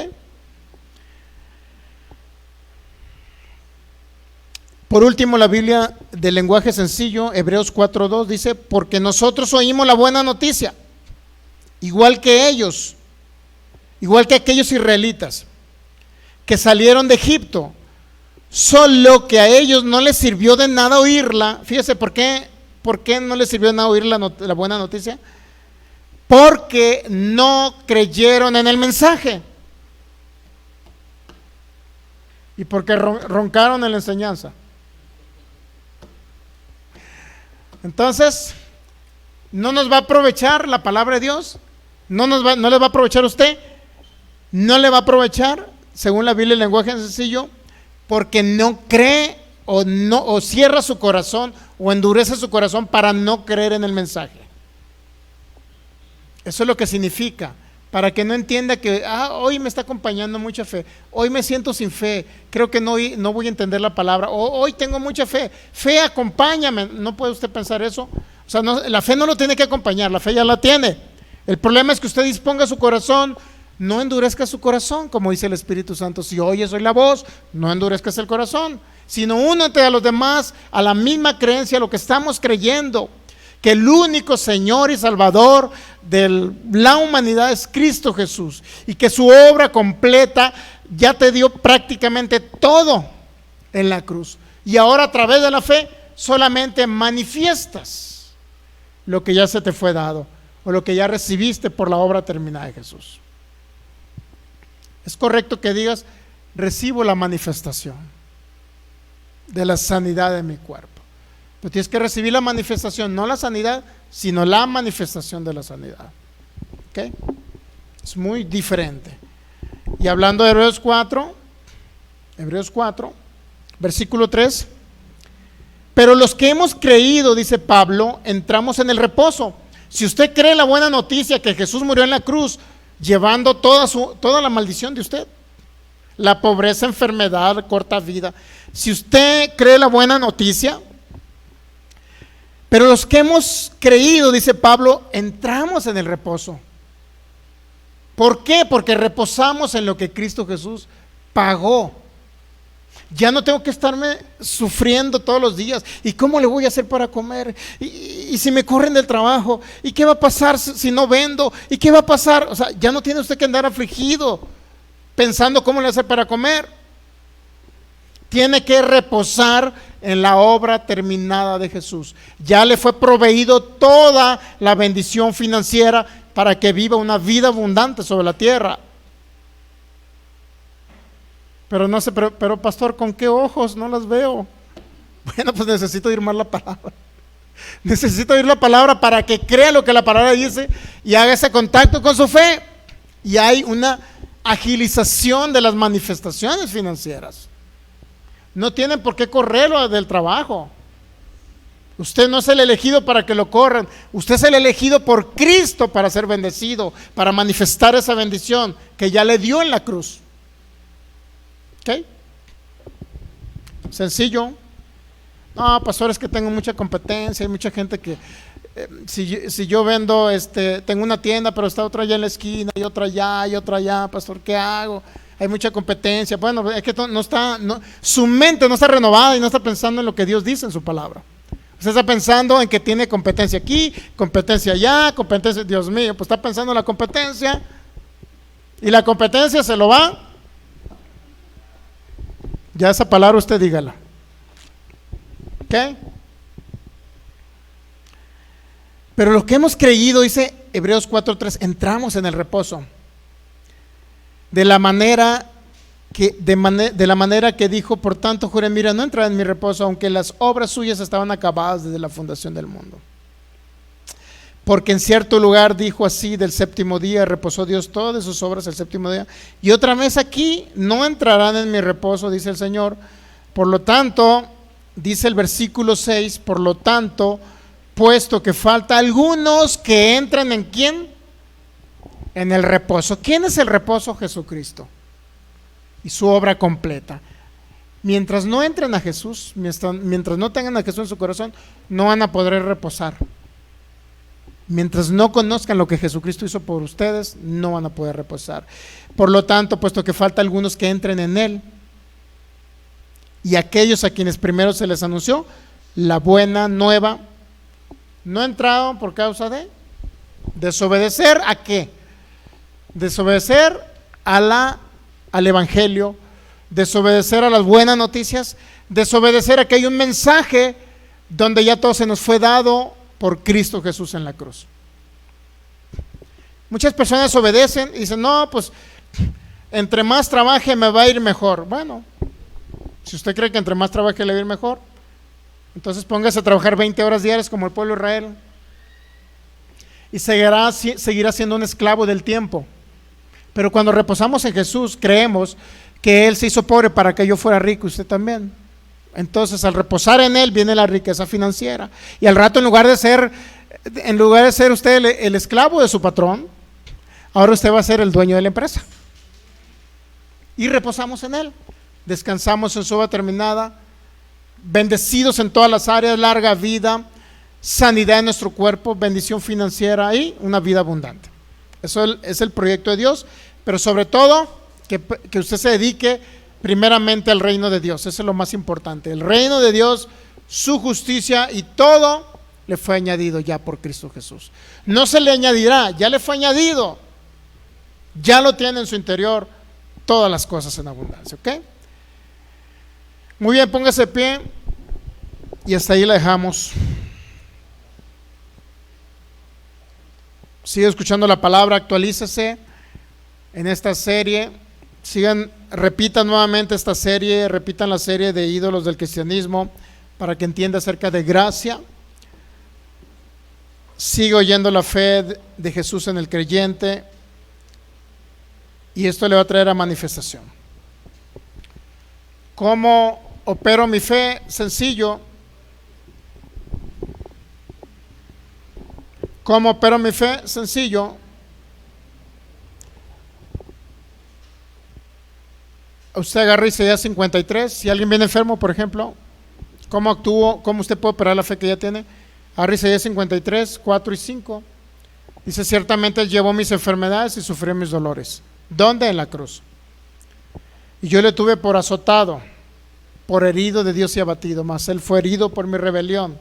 Por último, la Biblia de lenguaje sencillo, Hebreos 4:2 dice, porque nosotros oímos la buena noticia, igual que ellos, igual que aquellos israelitas que salieron de Egipto, solo que a ellos no les sirvió de nada oírla. Fíjese, ¿por qué no les sirvió de nada oír la buena noticia? Porque no creyeron en el mensaje y porque roncaron en la enseñanza. Entonces, no nos va a aprovechar la palabra de Dios, no le va a aprovechar a usted, no le va a aprovechar, según la Biblia en lenguaje sencillo, porque no cree o cierra su corazón o endurece su corazón para no creer en el mensaje. Eso es lo que significa, para que no entienda que hoy me está acompañando mucha fe, hoy me siento sin fe, creo que no voy a entender la palabra, hoy tengo mucha fe, acompáñame. No puede usted pensar eso. O sea, la fe no lo tiene que acompañar, la fe ya la tiene. El problema es que usted disponga su corazón, no endurezca su corazón, como dice el Espíritu Santo. Si oyes hoy la voz, no endurezcas el corazón, sino únete a los demás a la misma creencia, a lo que estamos creyendo, que el único Señor y Salvador de la humanidad es Cristo Jesús, y que su obra completa ya te dio prácticamente todo en la cruz, y ahora a través de la fe solamente manifiestas lo que ya se te fue dado, o lo que ya recibiste por la obra terminada de Jesús. Es correcto que digas: recibo la manifestación de la sanidad de mi cuerpo. Pero tienes que recibir la manifestación, no la sanidad, sino la manifestación de la sanidad. ¿Ok? Es muy diferente. Y hablando de Hebreos 4, versículo 3. Pero los que hemos creído, dice Pablo, entramos en el reposo. Si usted cree la buena noticia que Jesús murió en la cruz, llevando toda la maldición de usted, la pobreza, enfermedad, corta vida. Si usted cree la buena noticia, pero los que hemos creído, dice Pablo, entramos en el reposo. ¿Por qué? Porque reposamos en lo que Cristo Jesús pagó. Ya no tengo que estarme sufriendo todos los días. ¿Y cómo le voy a hacer para comer? ¿Y si me corren del trabajo? ¿Y qué va a pasar si no vendo? ¿Y qué va a pasar? O sea, ya no tiene usted que andar afligido pensando cómo le hacer para comer. Tiene que reposar en la obra terminada de Jesús. Ya le fue proveído toda la bendición financiera para que viva una vida abundante sobre la tierra. Pero no sé, pero pastor, ¿con qué ojos? No las veo. Bueno, pues necesito oír más la palabra. Necesito oír la palabra para que crea lo que la palabra dice y haga ese contacto con su fe. Y hay una agilización de las manifestaciones financieras. No tienen por qué correrlo del trabajo. Usted no es el elegido para que lo corran. Usted es el elegido por Cristo para ser bendecido, para manifestar esa bendición que ya le dio en la cruz. ¿Ok? Sencillo. No, pastor, es que tengo mucha competencia. Hay mucha gente que si yo vendo, tengo una tienda, pero está otra allá en la esquina, y otra allá, y otra allá. Pastor, ¿qué hago? Hay mucha competencia. Bueno, es que su mente no está renovada y no está pensando en lo que Dios dice en su palabra. Usted está pensando en que tiene competencia aquí, competencia allá, competencia. Dios mío, pues está pensando en la competencia, y la competencia se lo va. Ya esa palabra usted dígala. ¿Ok? Pero lo que hemos creído, dice Hebreos 4:3, entramos en el reposo. De la manera que dijo: por tanto juré, mira, no entraré en mi reposo, aunque las obras suyas estaban acabadas desde la fundación del mundo. Porque en cierto lugar dijo así: del séptimo día reposó Dios todas sus obras el séptimo día. Y otra vez aquí: no entrarán en mi reposo, dice el Señor. Por lo tanto, dice el versículo 6, por lo tanto, puesto que falta algunos que entran ¿en quién? En el reposo. ¿Quién es el reposo? Jesucristo y su obra completa. Mientras no entren a Jesús, mientras no tengan a Jesús en su corazón, no van a poder reposar. Mientras no conozcan lo que Jesucristo hizo por ustedes, no van a poder reposar. Por lo tanto, puesto que falta algunos que entren en Él, y aquellos a quienes primero se les anunció la buena nueva, no entraron por causa de desobedecer. ¿A qué? Desobedecer al Evangelio, desobedecer a las buenas noticias, desobedecer a que hay un mensaje donde ya todo se nos fue dado por Cristo Jesús en la cruz. Muchas personas obedecen y dicen: no, pues entre más trabaje me va a ir mejor. Bueno, si usted cree que entre más trabaje le va a ir mejor, entonces póngase a trabajar 20 horas diarias como el pueblo de Israel y seguirá siendo un esclavo del tiempo. Pero cuando reposamos en Jesús, creemos que Él se hizo pobre para que yo fuera rico y usted también. Entonces, al reposar en Él viene la riqueza financiera. Y al rato, en lugar de ser usted el esclavo de su patrón, ahora usted va a ser el dueño de la empresa. Y reposamos en Él. Descansamos en su obra terminada, bendecidos en todas las áreas, larga vida, sanidad en nuestro cuerpo, bendición financiera y una vida abundante. Eso es el proyecto de Dios, pero sobre todo que usted se dedique primeramente al reino de Dios. Eso es lo más importante. El reino de Dios, su justicia, y todo le fue añadido ya por Cristo Jesús. No se le añadirá, ya le fue añadido. Ya lo tiene en su interior todas las cosas en abundancia, ¿ok? Muy bien, póngase de pie y hasta ahí la dejamos. Sigue escuchando la palabra, actualícese en esta serie. Repitan nuevamente esta serie, repitan la serie de ídolos del cristianismo para que entienda acerca de gracia. Sigue oyendo la fe de Jesús en el creyente y esto le va a traer a manifestación. ¿Cómo opero mi fe? Sencillo. ¿Cómo opero mi fe? Sencillo. Usted agarra Isaías 53. Si alguien viene enfermo, por ejemplo, ¿cómo actúo? ¿Cómo usted puede operar la fe que ya tiene? Agarra Isaías 53, 4 y 5. Dice: ciertamente Él llevó mis enfermedades y sufrió mis dolores. ¿Dónde? En la cruz. Y yo le tuve por azotado, por herido de Dios y abatido, mas Él fue herido por mi rebelión,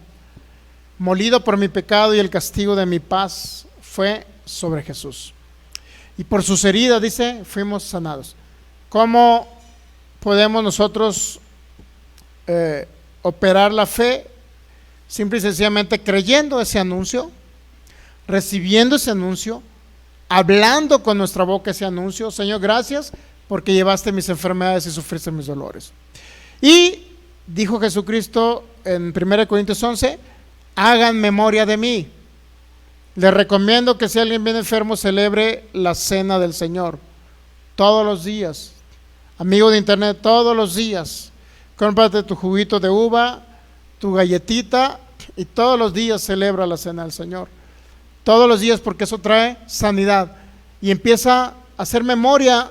molido por mi pecado, y el castigo de mi paz fue sobre Jesús. Y por sus heridas, dice, fuimos sanados. ¿Cómo podemos nosotros operar la fe? Simple y sencillamente creyendo ese anuncio, recibiendo ese anuncio, hablando con nuestra boca ese anuncio: Señor, gracias porque llevaste mis enfermedades y sufriste mis dolores. Y dijo Jesucristo en 1 Corintios 11: hagan memoria de mí. Les recomiendo que si alguien viene enfermo, celebre la cena del Señor todos los días. Amigo de internet, todos los días cómprate tu juguito de uva, tu galletita, y todos los días celebra la cena del Señor. Todos los días, porque eso trae sanidad. Y empieza a hacer memoria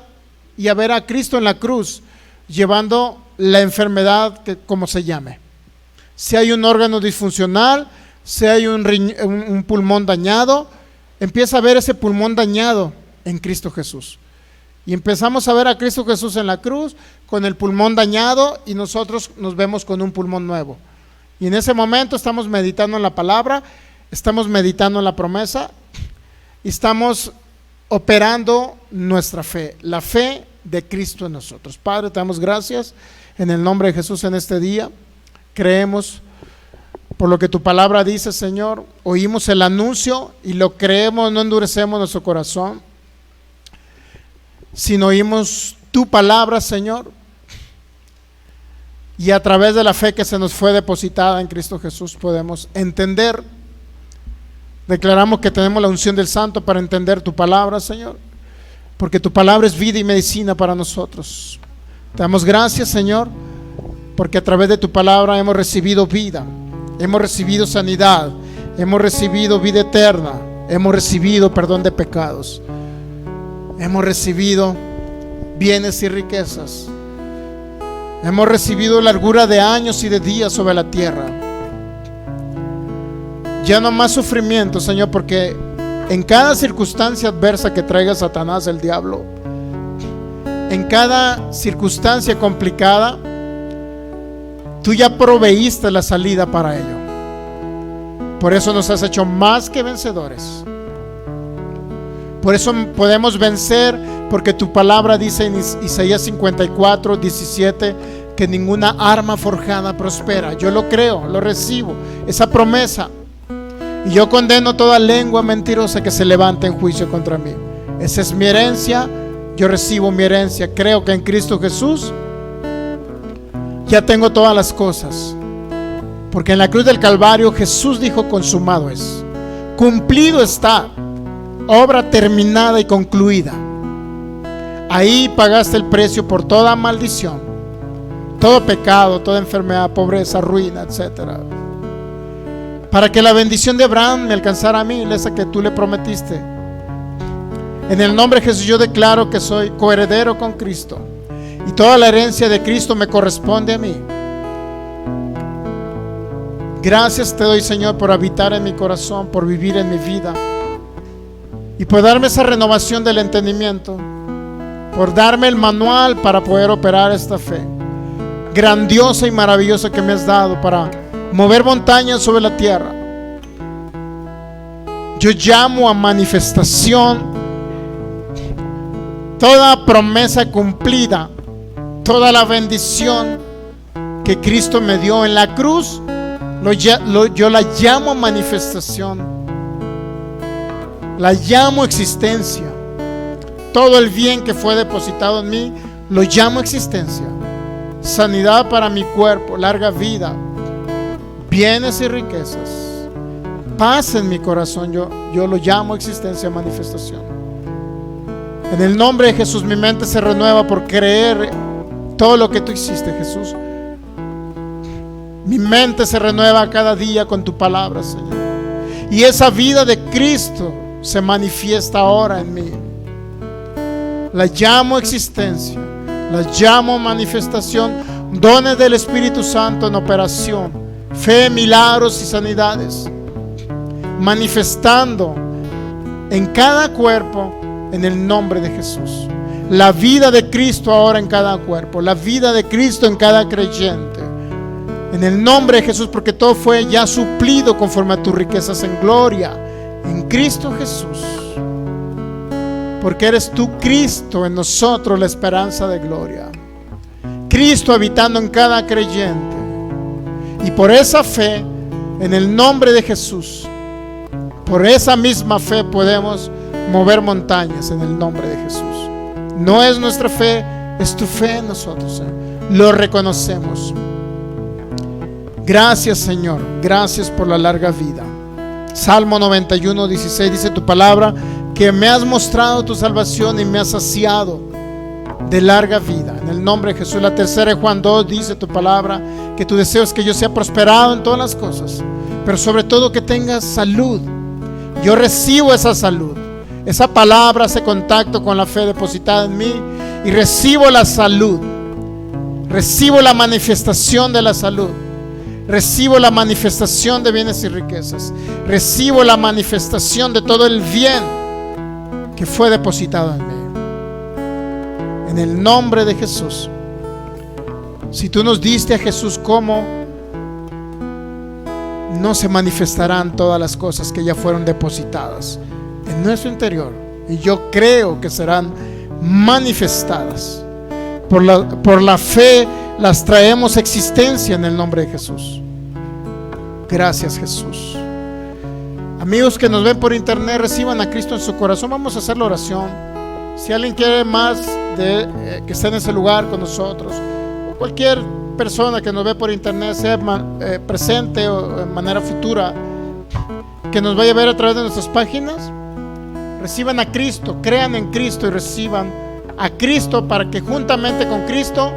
y a ver a Cristo en la cruz llevando la enfermedad que como se llame. Si hay un órgano disfuncional, si hay un pulmón dañado, empieza a ver ese pulmón dañado en Cristo Jesús. Y empezamos a ver a Cristo Jesús en la cruz con el pulmón dañado, y nosotros nos vemos con un pulmón nuevo. Y en ese momento estamos meditando en la palabra, estamos meditando en la promesa y estamos operando nuestra fe, la fe de Cristo en nosotros. Padre, te damos gracias en el nombre de Jesús en este día. Creemos por lo que tu palabra dice, Señor. Oímos el anuncio y lo creemos, no endurecemos nuestro corazón, sino oímos tu palabra, Señor, y a través de la fe que se nos fue depositada en Cristo Jesús podemos entender. Declaramos que tenemos la unción del Santo para entender tu palabra, Señor, porque tu palabra es vida y medicina para nosotros. Te damos gracias, Señor, porque a través de tu palabra hemos recibido vida, hemos recibido sanidad, hemos recibido vida eterna, hemos recibido perdón de pecados, hemos recibido bienes y riquezas, hemos recibido largura de años y de días sobre la tierra. Ya no más sufrimiento, Señor, porque en cada circunstancia adversa que traiga Satanás, el diablo, en cada circunstancia complicada, tú ya proveíste la salida para ello. Por eso nos has hecho más que vencedores. Por eso podemos vencer, porque tu palabra dice en Isaías 54, 17, que ninguna arma forjada prospera. Yo lo creo, lo recibo, esa promesa. Y yo condeno toda lengua mentirosa que se levante en juicio contra mí. Esa es mi herencia, yo recibo mi herencia. Creo que en Cristo Jesús ya tengo todas las cosas, porque en la cruz del Calvario Jesús dijo: consumado es, cumplido está, obra terminada y concluida. Ahí pagaste el precio por toda maldición, todo pecado, toda enfermedad, pobreza, ruina, etcétera, para que la bendición de Abraham me alcanzara a mí, esa que tú le prometiste. En el nombre de Jesús yo declaro que soy coheredero con Cristo, y toda la herencia de Cristo me corresponde a mí. Gracias te doy, Señor, por habitar en mi corazón, por vivir en mi vida, y por darme esa renovación del entendimiento, por darme el manual para poder operar esta fe grandiosa y maravillosa que me has dado para mover montañas sobre la tierra, Yo llamo a manifestación toda promesa cumplida, toda la bendición que Cristo me dio en la cruz. Yo la llamo manifestación, la llamo existencia. Todo el bien que fue depositado en mí, lo llamo existencia. Sanidad para mi cuerpo, larga vida, bienes y riquezas, paz en mi corazón, yo lo llamo existencia, manifestación. En el nombre de Jesús, mi mente se renueva por creer todo lo que tú hiciste, Jesús. Mi mente se renueva cada día con tu palabra, Señor. Y esa vida de Cristo se manifiesta ahora en mí. La llamo existencia, la llamo manifestación, dones del Espíritu Santo en operación, fe, milagros y sanidades, manifestando en cada cuerpo en el nombre de Jesús. La vida de Cristo ahora en cada cuerpo, la vida de Cristo en cada creyente, en el nombre de Jesús, porque todo fue ya suplido conforme a tus riquezas en gloria en Cristo Jesús. Porque eres tú, Cristo, en nosotros la esperanza de gloria. Cristo habitando en cada creyente. Y por esa fe, en el nombre de Jesús, por esa misma fe podemos mover montañas en el nombre de Jesús. No es nuestra fe, es tu fe en nosotros, Señor. Lo reconocemos. Gracias, Señor. Gracias por la larga vida. Salmo 91, 16 dice tu palabra, que me has mostrado tu salvación y me has saciado de larga vida. En el nombre de Jesús. La tercera de Juan 2 dice tu palabra, que tu deseo es que yo sea prosperado en todas las cosas, pero sobre todo que tengas salud. Yo recibo esa salud. Esa palabra hace contacto con la fe depositada en mí y recibo la salud. Recibo la manifestación de la salud. Recibo la manifestación de bienes y riquezas. Recibo la manifestación de todo el bien que fue depositado en mí. En el nombre de Jesús. Si tú nos diste a Jesús, ¿cómo no se manifestarán todas las cosas que ya fueron depositadas en nuestro interior? Y yo creo que serán manifestadas. Por la fe las traemos a existencia en el nombre de Jesús. Gracias, Jesús. Amigos que nos ven por internet, reciban a Cristo en su corazón. Vamos a hacer la oración. Si alguien quiere más que esté en ese lugar con nosotros, o cualquier persona que nos ve por internet, sea presente o en manera futura, que nos vaya a ver a través de nuestras páginas, reciban a Cristo, crean en Cristo y reciban a Cristo, para que juntamente con Cristo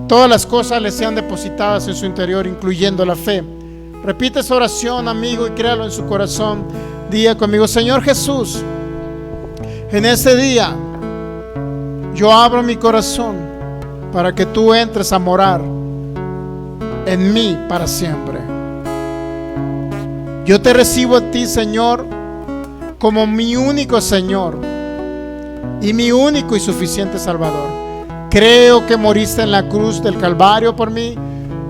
todas las cosas les sean depositadas en su interior, incluyendo la fe. Repite esa oración, amigo, y créalo en su corazón. Diga conmigo: Señor Jesús, en este día yo abro mi corazón para que tú entres a morar en mí para siempre. Yo te recibo a ti, Señor, como mi único Señor y mi único y suficiente Salvador. Creo que moriste en la cruz del Calvario por mí,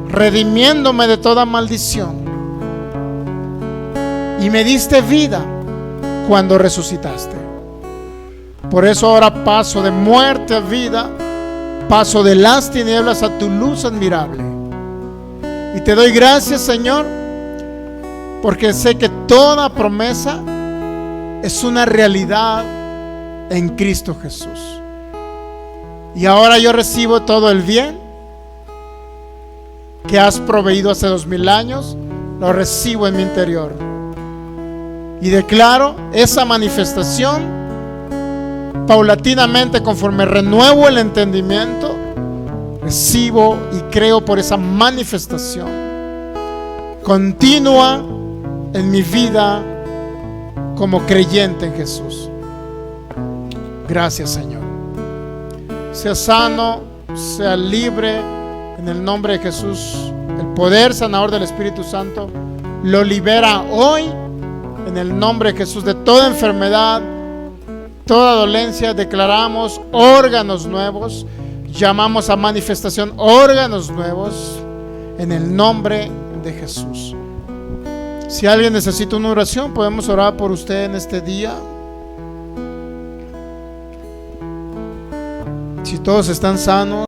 redimiéndome de toda maldición, y me diste vida cuando resucitaste. Por eso ahora paso de muerte a vida, paso de las tinieblas a tu luz admirable. Y te doy gracias, Señor, porque sé que toda promesa es una realidad en Cristo Jesús. Y ahora yo recibo todo el bien que has proveído hace 2000 años, lo recibo en mi interior. Y declaro esa manifestación paulatinamente, conforme renuevo el entendimiento, recibo y creo por esa manifestación continua en mi vida como creyente en Jesús. Gracias, Señor. Sea sano, sea libre en el nombre de Jesús. El poder sanador del Espíritu Santo lo libera hoy en el nombre de Jesús de toda enfermedad, toda dolencia. Declaramos órganos nuevos, llamamos a manifestación órganos nuevos en el nombre de Jesús. Si alguien necesita una oración, podemos orar por usted en este día. Si todos están sanos.